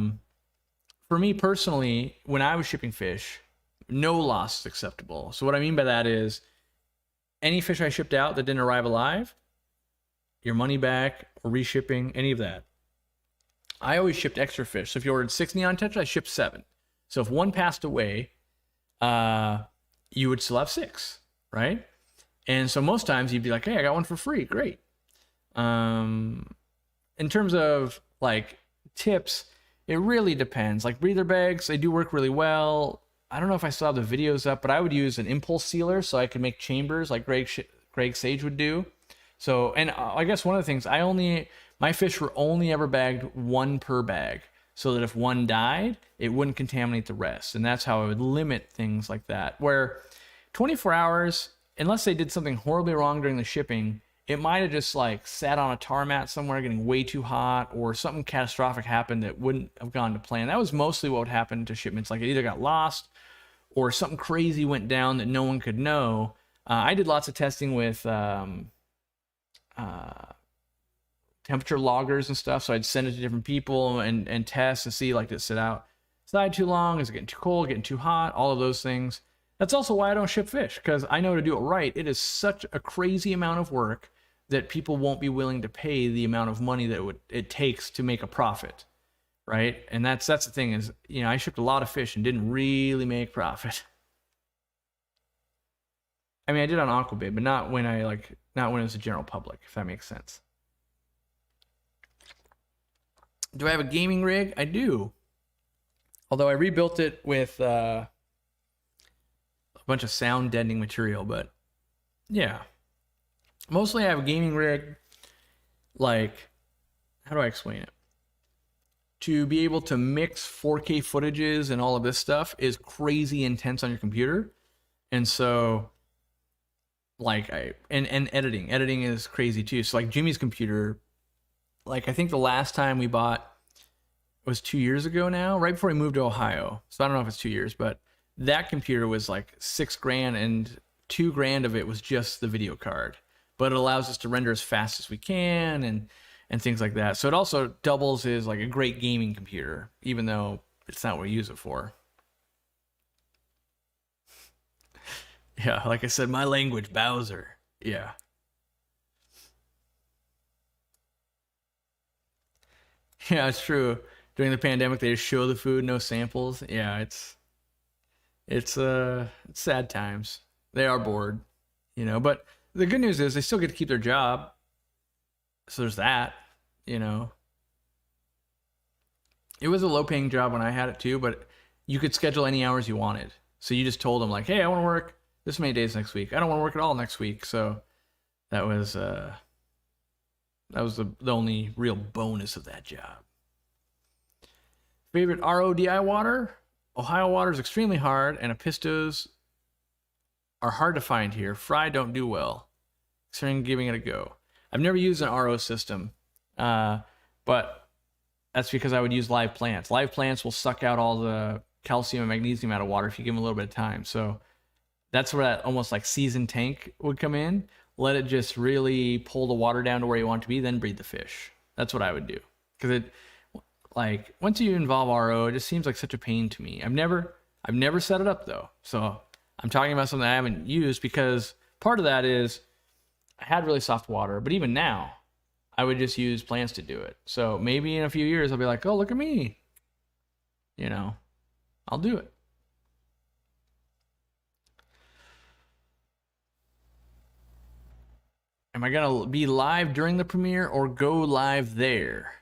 me personally, when I was shipping fish, no loss is acceptable. So what I mean by that is any fish I shipped out that didn't arrive alive, your money back or reshipping, any of that. I always shipped extra fish. So if you ordered 6 neon tetras, I shipped 7. So if one passed away, you would still have 6, right? And so most times you'd be like, hey, I got one for free. Great. In terms of like tips, it really depends. Like breather bags, they do work really well. I don't know if I still have the videos up, but I would use an impulse sealer so I could make chambers like Greg Sage would do. So, and I guess one of the things, my fish were only ever bagged 1 per bag, so that if one died, it wouldn't contaminate the rest. And that's how I would limit things like that. Where 24 hours, unless they did something horribly wrong during the shipping, it might have just like sat on a tar mat somewhere getting way too hot, or something catastrophic happened that wouldn't have gone to plan. That was mostly what would happen to shipments. Like it either got lost or something crazy went down that no one could know. I did lots of testing with temperature loggers and stuff. So I'd send it to different people and test and see, like, did it sit outside too long? Is it getting too cold, getting too hot? All of those things. That's also why I don't ship fish, because I know to do it right, it is such a crazy amount of work that people won't be willing to pay the amount of money that it takes to make a profit, right? And that's the thing is, I shipped a lot of fish and didn't really make profit. I mean, I did on Aquabid, but not when it was the general public, if that makes sense. Do I have a gaming rig? I do. Although I rebuilt it with a bunch of sound deadening material, but yeah. Mostly I have a gaming rig, like, how do I explain it? To be able to mix 4K footages and all of this stuff is crazy intense on your computer. And so, like, and editing is crazy too. So like Jimmy's computer, like I think the last time we bought was 2 years ago now, right before we moved to Ohio. So I don't know if it's 2 years, but that computer was like $6,000 and $2,000 of it was just the video card. But it allows us to render as fast as we can and things like that. So it also doubles as like a great gaming computer, even though it's not what we use it for. Yeah, like I said, my language, Bowser. Yeah. Yeah, it's true. During the pandemic, they just show the food, no samples. Yeah, it's sad times. They are bored, but the good news is they still get to keep their job. So there's that, It was a low-paying job when I had it too, but you could schedule any hours you wanted. So you just told them like, hey, I want to work this many days next week. I don't want to work at all next week. So that was the only real bonus of that job. Favorite RODI water? Ohio water is extremely hard, and Apistos are hard to find here. Fry don't do well. Considering giving it a go. I've never used an RO system, but that's because I would use live plants. Live plants will suck out all the calcium and magnesium out of water if you give them a little bit of time. So that's where that almost like seasoned tank would come in. Let it just really pull the water down to where you want it to be, then breed the fish. That's what I would do. Because it, like, once you involve RO, it just seems like such a pain to me. I've never set it up though. So I'm talking about something I haven't used, because part of that is I had really soft water, but even now I would just use plants to do it. So maybe in a few years I'll be like, oh, look at me. I'll do it. Am I going to be live during the premiere or go live there?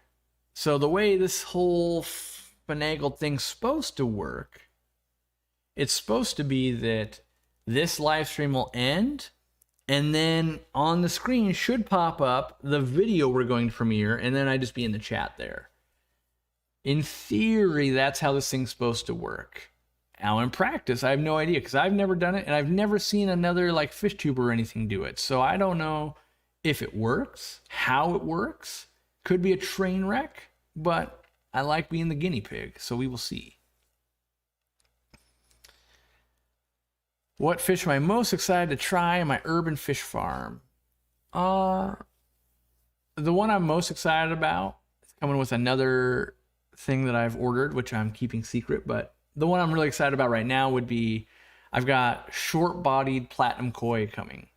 So the way this whole finagled thing's supposed to work, it's supposed to be that this live stream will end, and then on the screen should pop up the video we're going to premiere, and then I just be in the chat there. In theory, that's how this thing's supposed to work. Now in practice, I have no idea, because I've never done it, and I've never seen another like fish tuber or anything do it. So I don't know if it works, how it works. Could be a train wreck, but I like being the guinea pig, so we will see. What fish am I most excited to try in my urban fish farm? The one I'm most excited about is coming with another thing that I've ordered, which I'm keeping secret, but the one I'm really excited about right now would be I've got short-bodied platinum koi coming,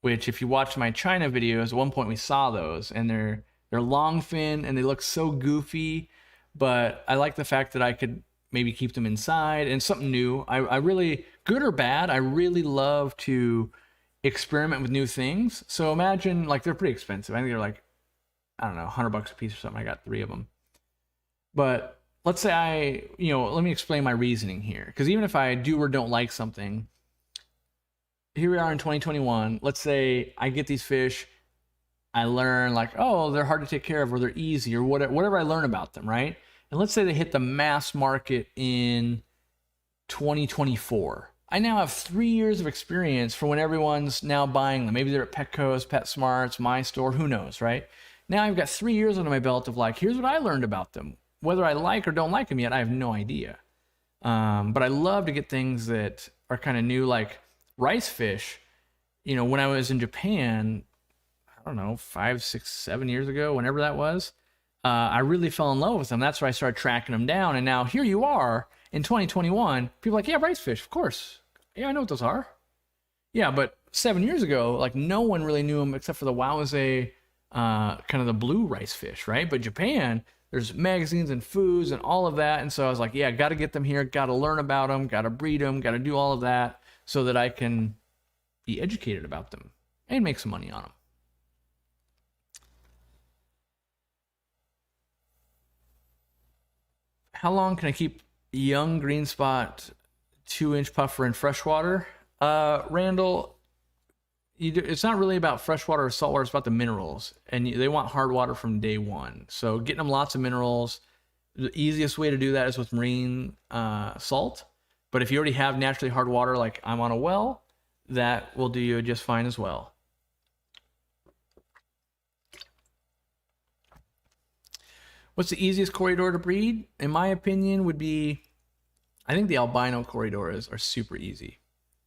which if you watch my China videos, at one point we saw those, and they're long fin and they look so goofy, but I like the fact that I could maybe keep them inside and something new. I really, good or bad, I really love to experiment with new things. So imagine, like, they're pretty expensive. I think they're like, I don't know, $100 a piece or something. I got 3 of them. But let's say let me explain my reasoning here. Because even if I do or don't like something, here we are in 2021. Let's say I get these fish, I learn like, oh, they're hard to take care of, or they're easy, or whatever I learn about them, right? And let's say they hit the mass market in 2024. I now have 3 years of experience for when everyone's now buying them. Maybe they're at Petco's, PetSmart's, My Store, who knows, right? Now I've got 3 years under my belt of like, here's what I learned about them. Whether I like or don't like them yet, I have no idea. But I love to get things that are kind of new, like rice fish. When I was in Japan, I don't know, 5, 6, 7 years ago, whenever that was, I really fell in love with them. That's why I started tracking them down. And now here you are in 2021. People are like, yeah, rice fish, of course. Yeah, I know what those are. Yeah, but 7 years ago, like no one really knew them except for the Wowza, kind of the blue rice fish, right? But Japan, there's magazines and foods and all of that. And so I was like, yeah, got to get them here, got to learn about them, got to breed them, got to do all of that so that I can be educated about them and make some money on them. How long can I keep young green spot 2-inch puffer in freshwater? Randall, it's not really about freshwater or saltwater, it's about the minerals. And they want hard water from day one. So getting them lots of minerals, the easiest way to do that is with marine salt. But if you already have naturally hard water, like I'm on a well, that will do you just fine as well. What's the easiest corridor to breed? In my opinion, would be, I think the albino corridors are super easy.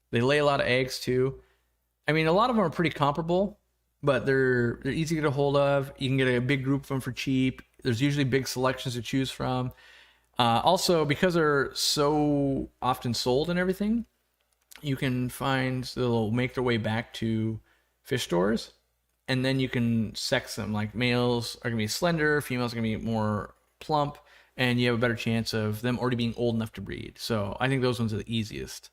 They lay a lot of eggs too. I mean, a lot of them are pretty comparable, but they're easy to get a hold of. You can get a big group of them for cheap. There's usually big selections to choose from. Also, because they're so often sold and everything, you can find they'll make their way back to fish stores. And then you can sex them. Like males are going to be slender, females are going to be more plump, and you have a better chance of them already being old enough to breed. So I think those ones are the easiest.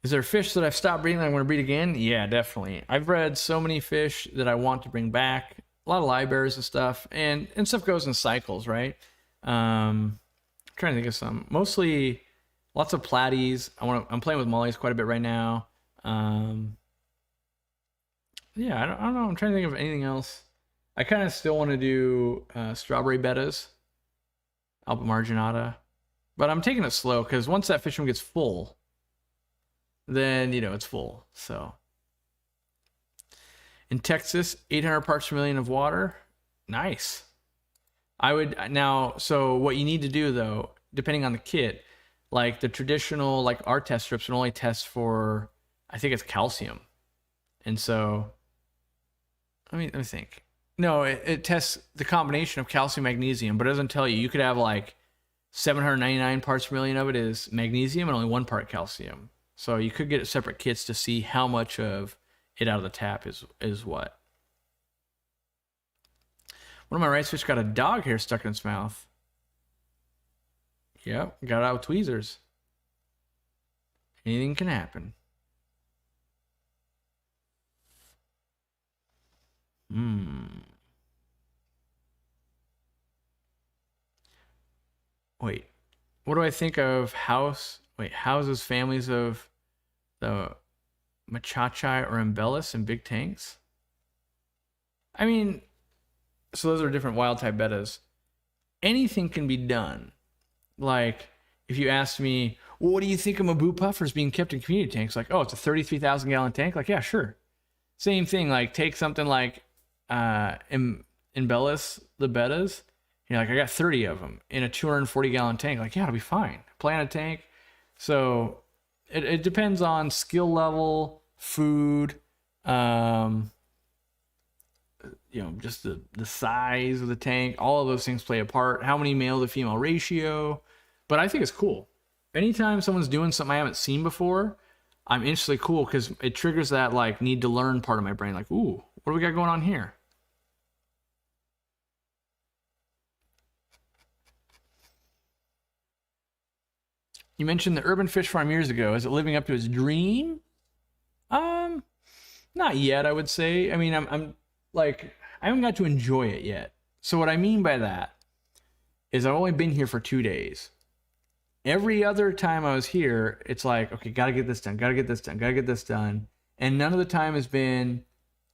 Is there a fish that I've stopped breeding that I want to breed again? Yeah, definitely. I've bred so many fish that I want to bring back. A lot of livebearers and stuff. And stuff goes in cycles, right? I'm trying to think of some. Mostly lots of platies. I'm playing with mollies quite a bit right now. Yeah, I don't know. I'm trying to think of anything else. I kind of still want to do strawberry bettas, Alba marginata, but I'm taking it slow because once that fish room gets full, then it's full. So in Texas, 800 parts per million of water, nice. I would now. So what you need to do though, depending on the kit, like the traditional, like our test strips would only test for, I think it's calcium, and so. Let me think. No, it tests the combination of calcium magnesium, but it doesn't tell you. You could have like 799 parts per million of it is magnesium and only 1 part calcium. So you could get separate kits to see how much of it out of the tap is what. One of my rice fish got a dog hair stuck in its mouth. Yep, got it out with tweezers. Anything can happen. Wait, what do I think of houses, families of the Machachi or Embellis in big tanks? I mean, so those are different wild type bettas. Anything can be done. Like, if you asked me, well, what do you think of Mabu puffers being kept in community tanks? Like, oh, it's a 33,000 gallon tank. Like, yeah, sure. Same thing. Like, take something like Embellis, the bettas, You're like, I got 30 of them in a 240 gallon tank. Like, yeah, it'll be fine. Plant a tank. So it depends on skill level, food, just the size of the tank. All of those things play a part. How many male to female ratio. But I think it's cool. Anytime someone's doing something I haven't seen before, I'm instantly cool because it triggers that like need to learn part of my brain. Like, ooh, what do we got going on here? You mentioned the urban fish farm years ago. Is it living up to its dream? Not yet, I would say. I mean, I'm like, I haven't got to enjoy it yet. So what I mean by that is I've only been here for 2 days. Every other time I was here, it's like, okay, gotta get this done, gotta get this done, gotta get this done. And none of the time has been,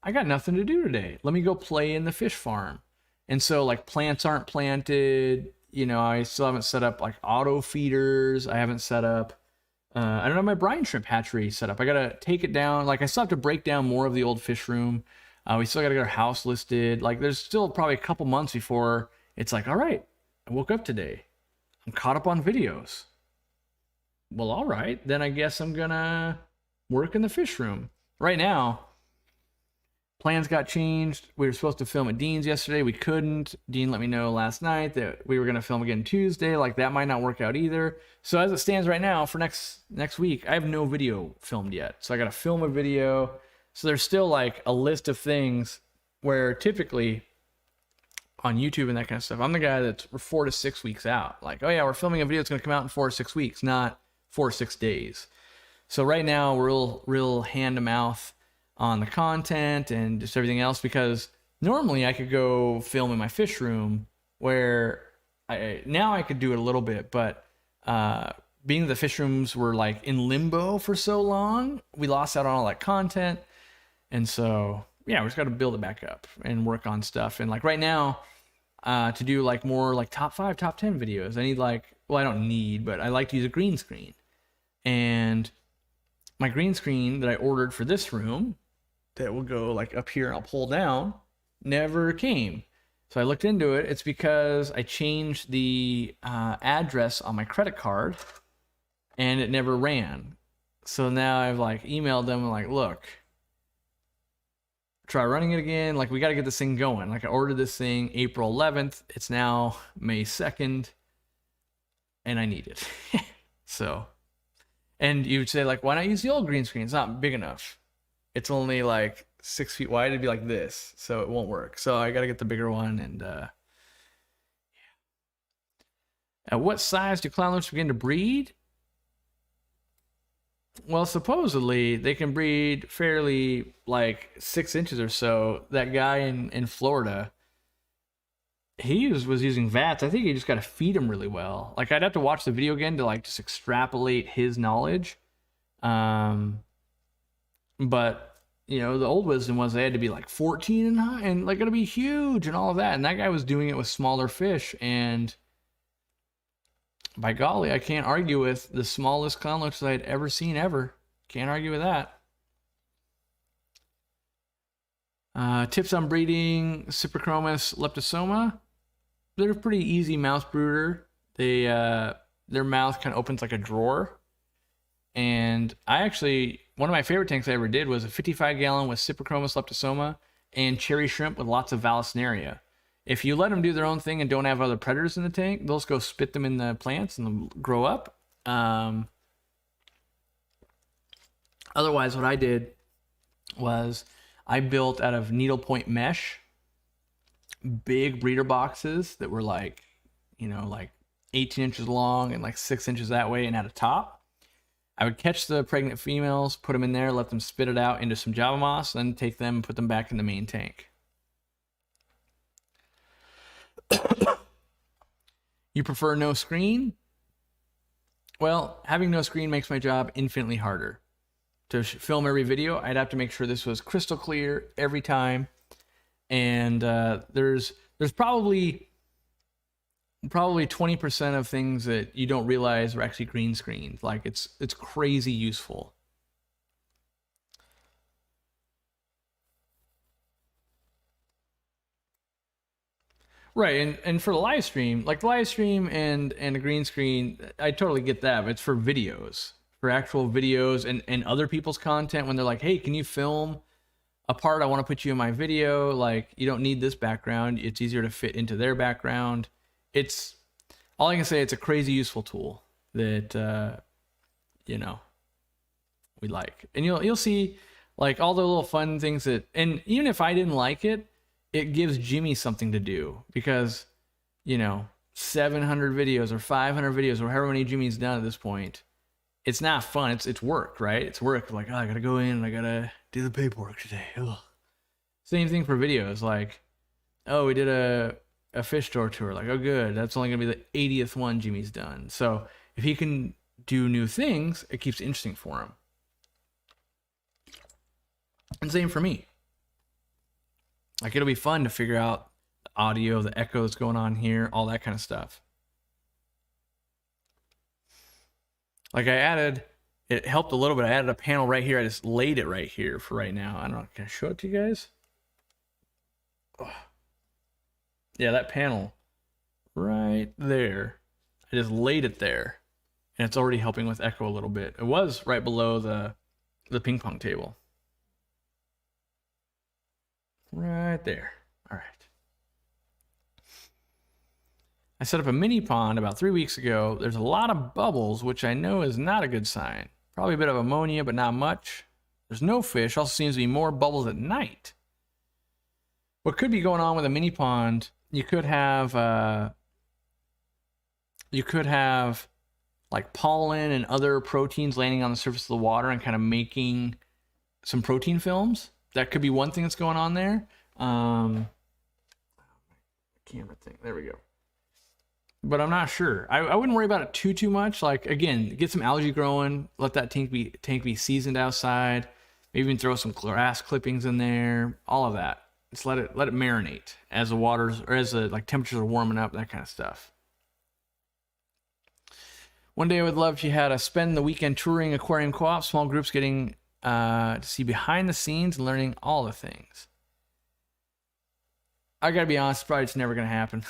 I got nothing to do today. Let me go play in the fish farm. And so like plants aren't planted. I still haven't set up like auto feeders. I haven't set up, I don't have my brine shrimp hatchery set up. I gotta take it down. Like I still have to break down more of the old fish room. We still gotta get our house listed. Like there's still probably a couple months before it's like, all right, I woke up today. I'm caught up on videos. Well, all right, then I guess I'm gonna work in the fish room. Right now, plans got changed. We were supposed to film at Dean's yesterday. We couldn't. Dean let me know last night that we were going to film again Tuesday. Like that might not work out either. So as it stands right now for next week, I have no video filmed yet. So I got to film a video. So there's still like a list of things where typically on YouTube and that kind of stuff, I'm the guy that's 4 to 6 weeks out. Like, oh yeah, we're filming a video. It's going to come out in 4 or 6 weeks, not 4 or 6 days. So right now, we're real hand to mouth on the content and just everything else, because normally I could go film in my fish room where now I could do it a little bit, but being the fish rooms were like in limbo for so long, we lost out on all that content. And so, yeah, we just got to build it back up and work on stuff. And like right now, to do like more like top 5, top 10 videos, I need like, well, I don't need, but I like to use a green screen. And my green screen that I ordered for this room that will go like up here and I'll pull down never came. So I looked into it. It's because I changed the address on my credit card and it never ran. So now I've like emailed them and like, look, try running it again. Like we got to get this thing going. Like I ordered this thing April 11th. It's now May 2nd and I need it. So, and you would say like, why not use the old green screen? It's not big enough. It's only like 6 feet wide. It'd be like this, so it won't work. So I got to get the bigger one. And yeah. At what size do clownlets begin to breed? Well, supposedly they can breed fairly like 6 inches or so. That guy in Florida, he was using vats. I think you just got to feed him really well. Like I'd have to watch the video again to like just extrapolate his knowledge. But the old wisdom was they had to be like 14 and high and like gonna be huge and all of that. And that guy was doing it with smaller fish. And by golly, I can't argue with the smallest clownlets I'd ever seen ever. Can't argue with that. Tips on breeding Cyprichromis leptosoma. They're a pretty easy mouth brooder. They their mouth kind of opens like a drawer. And one of my favorite tanks I ever did was a 55-gallon with Cyprichromis leptosoma and cherry shrimp with lots of Vallisneria. If you let them do their own thing and don't have other predators in the tank, they'll just go spit them in the plants and they'll grow up. Otherwise, what I did was I built out of needlepoint mesh big breeder boxes that were like 18 inches long and like 6 inches that way and had a top. I would catch the pregnant females, put them in there, let them spit it out into some Java moss, then take them and put them back in the main tank. You prefer no screen? Well, having no screen makes my job infinitely harder. To film every video, I'd have to make sure this was crystal clear every time. And there's probably 20% of things that you don't realize are actually green screened. Like it's crazy useful. Right, and for the live stream, like the live stream and a green screen, I totally get that. But it's for videos, for actual videos and other people's content. When they're like, "Hey, can you film a part? I want to put you in my video." Like, you don't need this background. It's easier to fit into their background. It's all I can say. It's a crazy useful tool that you know we like, and you'll see like all the little fun things that, and even if I didn't like it, it gives Jimmy something to do because, 700 videos or 500 videos or however many Jimmy's done at this point, it's not fun. It's work, right? It's work. Like, oh, I gotta go in and I gotta do the paperwork today. Ugh. Same thing for videos. Like, oh, we did a fish store tour. Like, oh, good. That's only gonna be the 80th one Jimmy's done. So if he can do new things, it keeps it interesting for him. And same for me. Like, it'll be fun to figure out the audio, the echo that's going on here, all that kind of stuff. Like, it helped a little bit. I added a panel right here. I just laid it right here for right now. I don't know. Can I show it to you guys? Oh. Yeah, that panel right there. I just laid it there. And it's already helping with echo a little bit. It was right below the ping pong table. Right there. All right. I set up a mini pond about 3 weeks ago. There's a lot of bubbles, which I know is not a good sign. Probably a bit of ammonia, but not much. There's no fish. Also seems to be more bubbles at night. What could be going on with a mini pond, you could have like pollen and other proteins landing on the surface of the water and kind of making some protein films. That could be one thing that's going on there. Camera thing. There we go. But I'm not sure. I wouldn't worry about it too much. Like, again, get some algae growing. Let that tank be seasoned outside. Maybe even throw some grass clippings in there. All of that. Just let it marinate as the waters or as the temperatures are warming up. That kind of stuff. One day I would love if you had to spend the weekend touring aquarium co-op, small groups getting to see behind the scenes and learning all the things. I gotta be honest, probably it's never gonna happen.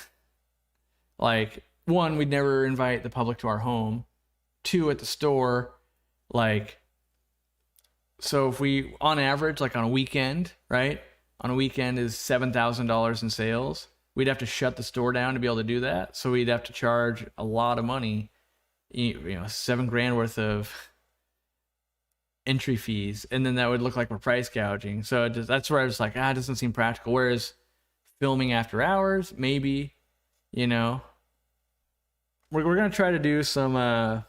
Like, one, we'd never invite the public to our home. Two, at the store, so if we, on average, like on a weekend, right? On a weekend is $7,000 in sales. We'd have to shut the store down to be able to do that. So we'd have to charge a lot of money, $7,000 worth of entry fees, and then that would look like we're price gouging. So that's where I was like, it doesn't seem practical. Whereas filming after hours, maybe, we're gonna try to do some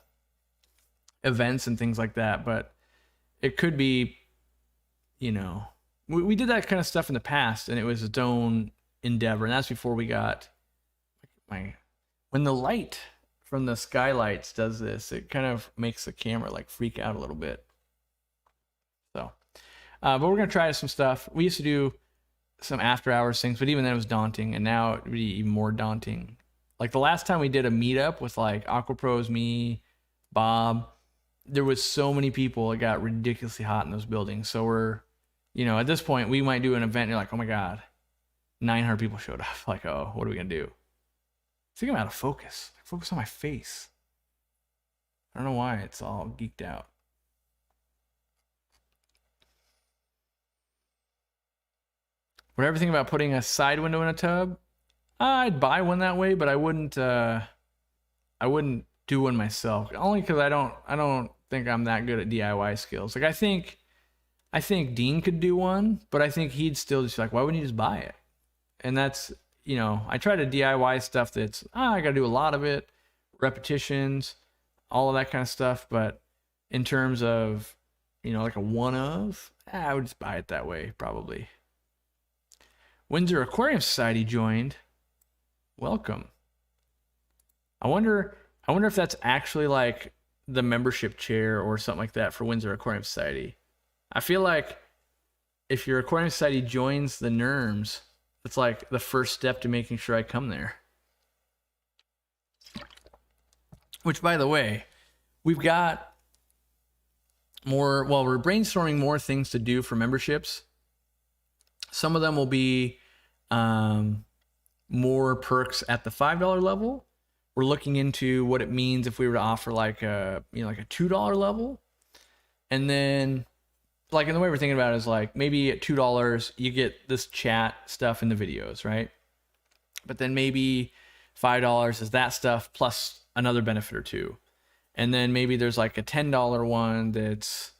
events and things like that, but it could be, we did that kind of stuff in the past, and it was its own endeavor, and that's before we got when the light from the skylights does this, it kind of makes the camera freak out a little bit. So, but we're gonna try some stuff. We used to do some after hours things, but even then it was daunting, and now it would be even more daunting. Like the last time we did a meetup with AquaPros, me, Bob, there was so many people. It got ridiculously hot in those buildings. So we're, at this point we might do an event. And you're like, oh my God, 900 people showed up. Like, oh, what are we gonna do? I think I'm out of focus. Focus on my face. I don't know why it's all geeked out. Would I ever think about putting a side window in a tub? I'd buy one that way, but I wouldn't do one myself. Only because I don't think I'm that good at DIY skills. Like I think Dean could do one, but I think he'd still just why wouldn't you just buy it? And that's, I try to DIY stuff that's I gotta do a lot of it, repetitions, all of that kind of stuff. But in terms of, like a one of, I would just buy it that way probably. Windsor Aquarium Society joined. Welcome. I wonder if that's actually the membership chair or something like that for Windsor Aquarium Society. I feel like if your Aquarium Society joins the Nerms, it's the first step to making sure I come there. Which, by the way, we've got more, we're brainstorming more things to do for memberships. Some of them will be more perks at the $5 level. We're looking into what it means if we were to offer like a, like a $2 level. And then like, and the way we're thinking about it is like, maybe at $2, you get this chat stuff in the videos, right? But then maybe $5 is that stuff plus another benefit or two. And then maybe there's like a $10 one that's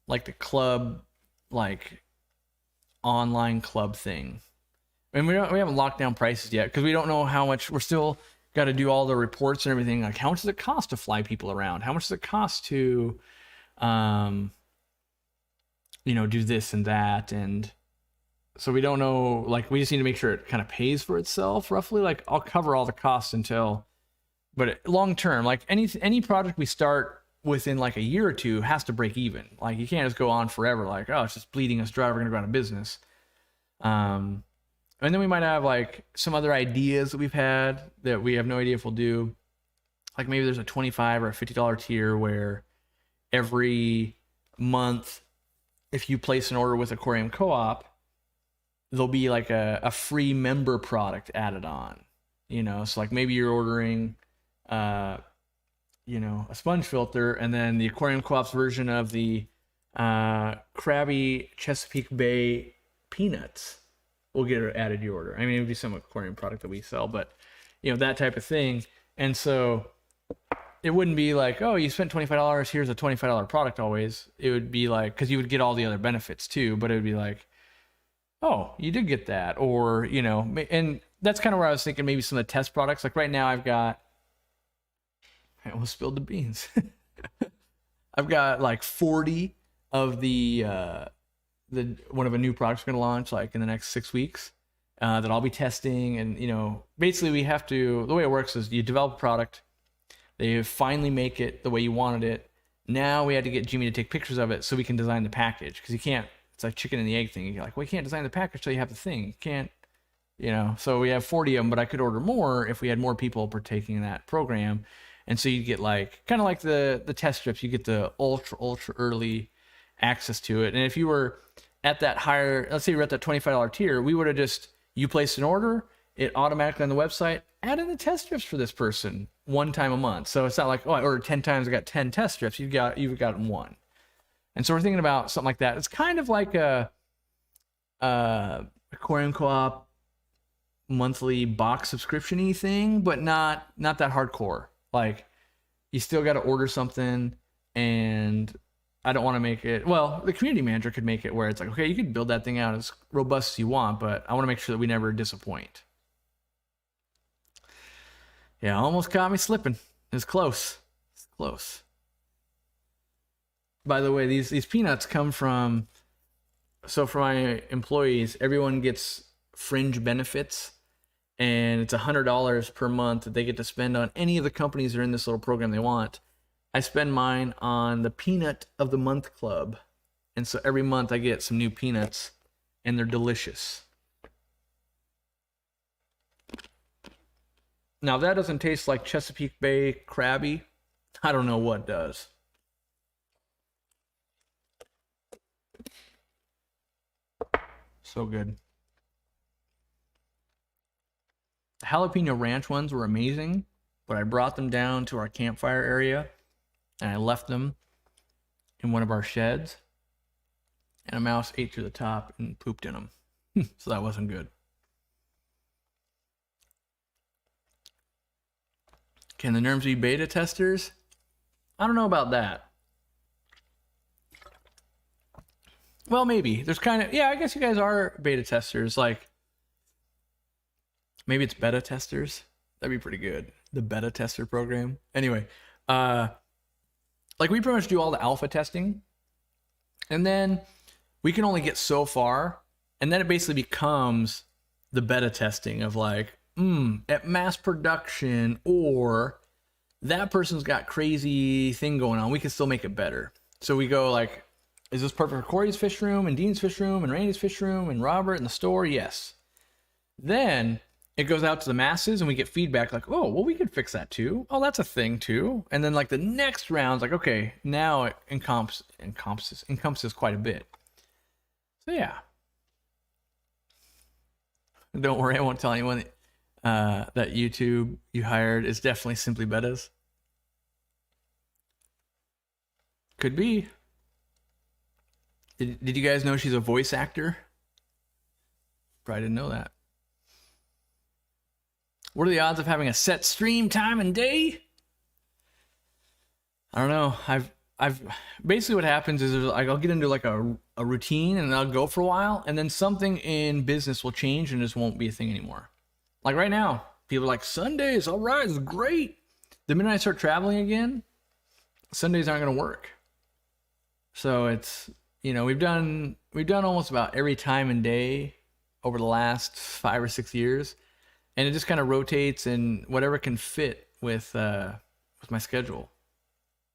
like the club, like online club thing. And we haven't locked down prices yet because we don't know how much. We're still got to do all the reports and everything. Like, how much does it cost to fly people around? How much does it cost to, do this and that? And so we don't know. Like, we just need to make sure it kind of pays for itself roughly. Like, I'll cover all the costs until, but long term, like any project we start within like a year or two has to break even. Like, you can't just go on forever. Like, oh, it's just bleeding us dry. We're gonna go out of business. And then we might have like some other ideas that we've had that we have no idea if we'll do. Like maybe there's a $25 or a $50 tier where every month, if you place an order with Aquarium Co-op, there'll be like a free member product added on. So like maybe you're ordering, a sponge filter, and then the Aquarium Co-op's version of the Krabby Chesapeake Bay peanuts will get added to your order. I mean, it would be some aquarium product that we sell, but that type of thing. And so it wouldn't be like, oh, you spent $25, here's a $25 product always. It would be like, because you would get all the other benefits too, but it would be like, oh, you did get that. Or, and that's kind of where I was thinking maybe some of the test products. Like right now I almost spilled the beans. I've got like 40 of the one of a new product's going to launch like in the next 6 weeks that I'll be testing. And, basically we have to, the way it works is you develop a product, they finally make it the way you wanted it. Now we had to get Jimmy to take pictures of it so we can design the package. Because you can't, it's like chicken and the egg thing. You're like, well, you can't design the package till you have the thing. You can't, so we have 40 of them, but I could order more if we had more people partaking in that program. And so you get like, kind of like the test strips, you get the ultra early access to it. And if you were at that higher, let's say you're at that $25 tier, we would have just, you placed an order, it automatically on the website, add in the test strips for this person one time a month. So it's not like, oh, I ordered 10 times, I got 10 test strips. You've gotten one. And so we're thinking about something like that. It's kind of like a Aquarium Co-op monthly box subscription-y thing, but not that hardcore. Like, you still got to order something, and I don't want to make it, well, the community manager could make it where it's like, okay, you could build that thing out as robust as you want, but I want to make sure that we never disappoint. Yeah, almost caught me slipping. It's close. It's close. By the way, these peanuts come from, so for my employees, everyone gets fringe benefits, and it's $100 per month that they get to spend on any of the companies that are in this little program they want. I spend mine on the Peanut of the Month Club. And so every month I get some new peanuts, and they're delicious. Now, if that doesn't taste like Chesapeake Bay Krabby, I don't know what does. So good. The jalapeno ranch ones were amazing, but I brought them down to our campfire area, and I left them in one of our sheds, and a mouse ate through the top and pooped in them. So that wasn't good. Can the Nerms be beta testers? I don't know about that. Well, maybe. There's kind of, yeah, I guess you guys are beta testers. Like, maybe it's beta testers. That'd be pretty good. The beta tester program. Anyway, like, we pretty much do all the alpha testing, and then we can only get so far, and then it basically becomes the beta testing of like, at mass production, or that person's got crazy thing going on, we can still make it better. So we go like, is this perfect for Corey's fish room, and Dean's fish room, and Randy's fish room, and Robert in the store? Yes. Then it goes out to the masses, and we get feedback like, oh, well, we could fix that too. Oh, that's a thing too. And then like the next round's like, okay, now it encompasses quite a bit. So yeah. Don't worry, I won't tell anyone that YouTube you hired is definitely Simply Betas. Could be. Did you guys know she's a voice actor? Probably didn't know that. What are the odds of having a set stream time and day? I don't know. I've basically what happens is I'll get into like a routine and I'll go for a while, and then something in business will change and it just won't be a thing anymore. Like right now, people are like, Sundays, all right, it's great. The minute I start traveling again, Sundays aren't going to work. So it's, you know, we've done almost about every time and day over the last 5 or 6 years, and it just kind of rotates and whatever can fit with my schedule.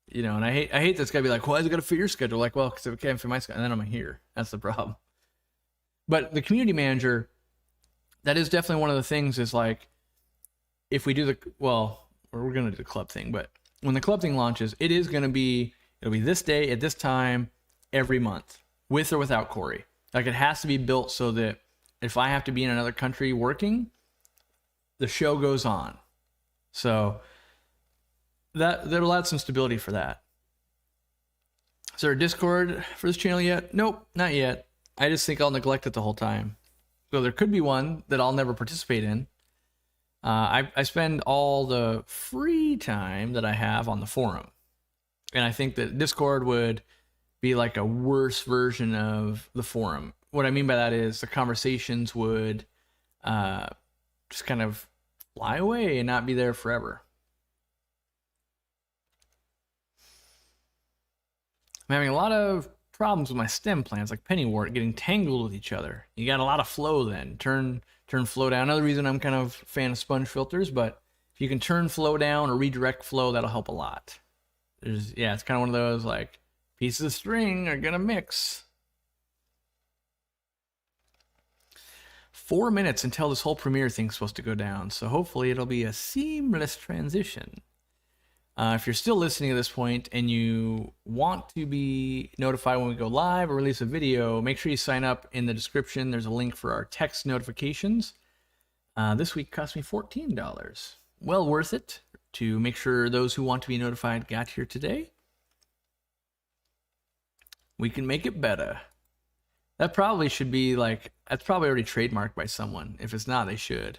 You know, and I hate this guy be like, why is it got to fit your schedule? Like, well, because it can't fit my schedule, and then I'm here. That's the problem. But the community manager, that is definitely one of the things is like, if we do we're going to do the club thing, but when the club thing launches, it'll be this day at this time every month, with or without Corey. Like, it has to be built so that if I have to be in another country working, the show goes on. So that'll add some stability for that. Is there a Discord for this channel yet? Nope, not yet. I just think I'll neglect it the whole time. So there could be one that I'll never participate in. I spend all the free time that I have on the forum. And I think that Discord would be like a worse version of the forum. What I mean by that is the conversations would just kind of fly away and not be there forever. I'm having a lot of problems with my stem plants, like pennywort, getting tangled with each other. You got a lot of flow then. Turn flow down. Another reason I'm kind of a fan of sponge filters, but if you can turn flow down or redirect flow, that'll help a lot. It's kind of one of those like pieces of string are gonna mix. 4 minutes until this whole premiere thing's supposed to go down, so hopefully it'll be a seamless transition. If you're still listening at this point and you want to be notified when we go live or release a video, make sure you sign up in the description. There's a link for our text notifications. This week cost me $14. Well worth it to make sure those who want to be notified got here today. We can make it better. That probably should be like, that's probably already trademarked by someone. If it's not, they should.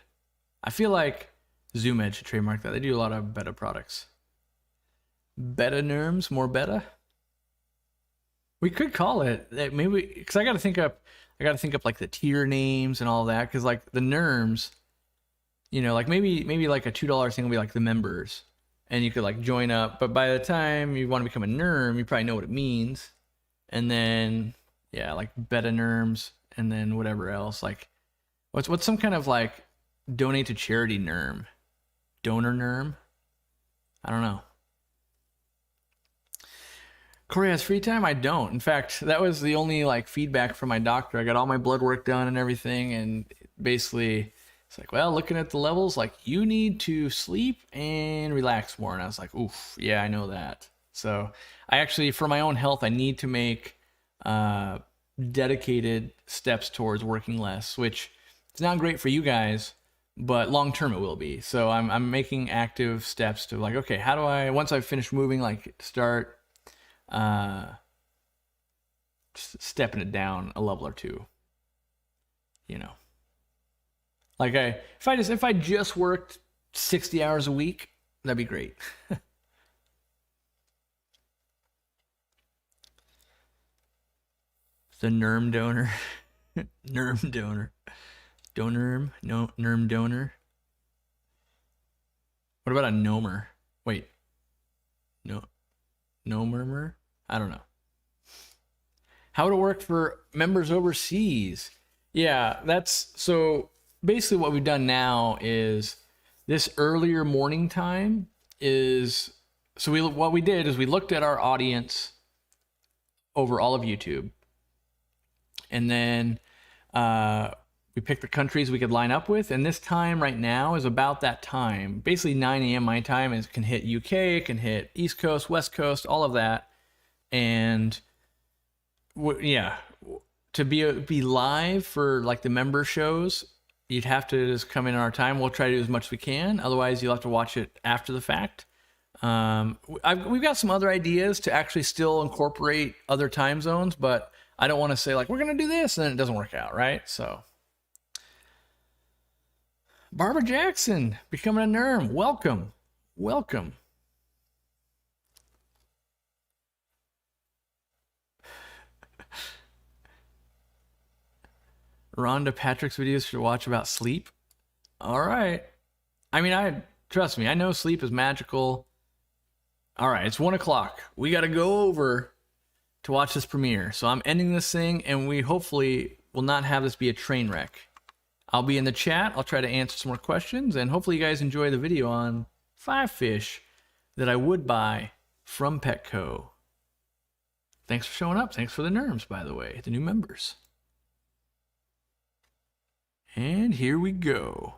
I feel like Zoom Edge should trademark that. They do a lot of beta products. Beta Nerms, more beta. We could call it maybe, because I got to think up like the tier names and all that. Because like the Nerms, you know, like maybe like a $2 thing will be like the members, and you could like join up. But by the time you want to become a Nerm, you probably know what it means. And then like beta Nerms, and then whatever else. Like what's some kind of like donate to charity Nerm, donor Nerm? I don't know. Corey has free time? I don't. In fact, that was the only like feedback from my doctor. I got all my blood work done and everything, and basically it's like, well, looking at the levels, like you need to sleep and relax more. And I was like, oof, yeah, I know that. So I actually, for my own health, I need to make dedicated steps towards working less, which is not great for you guys, but long term it will be. So I'm making active steps to like, okay, how do I, once I've finished moving, like start stepping it down a level or two, you know. Like if I just worked 60 hours a week, that'd be great. The Nerm donor. Nerm donor. Donorm? No, Nerm donor. What about a Nomer? Wait. No murmur? I don't know. How would it work for members overseas? Yeah, that's so basically what we've done now is this earlier morning time is what we did is we looked at our audience over all of YouTube, and then we picked the countries we could line up with, and this time right now is about that time. Basically 9 a.m. my time, is can hit UK, it can hit East Coast, West Coast, all of that. And to be live for like the member shows you'd have to just come in on our time. We'll try to do as much as we can. Otherwise, you'll have to watch it after the fact. We've got some other ideas to actually still incorporate other time zones, but I don't want to say like, we're going to do this and then it doesn't work out, right? So Barbara Jackson becoming a Nerm. Welcome. Welcome. Rhonda Patrick's videos to watch about sleep. All right. I mean, trust me, I know sleep is magical. All right, it's 1 o'clock. We got to go over to watch this premiere. So I'm ending this thing, and we hopefully will not have this be a train wreck. I'll be in the chat. I'll try to answer some more questions, and hopefully you guys enjoy the video on 5 fish that I would buy from Petco. Thanks for showing up. Thanks for the Nerms, by the way, the new members. And here we go.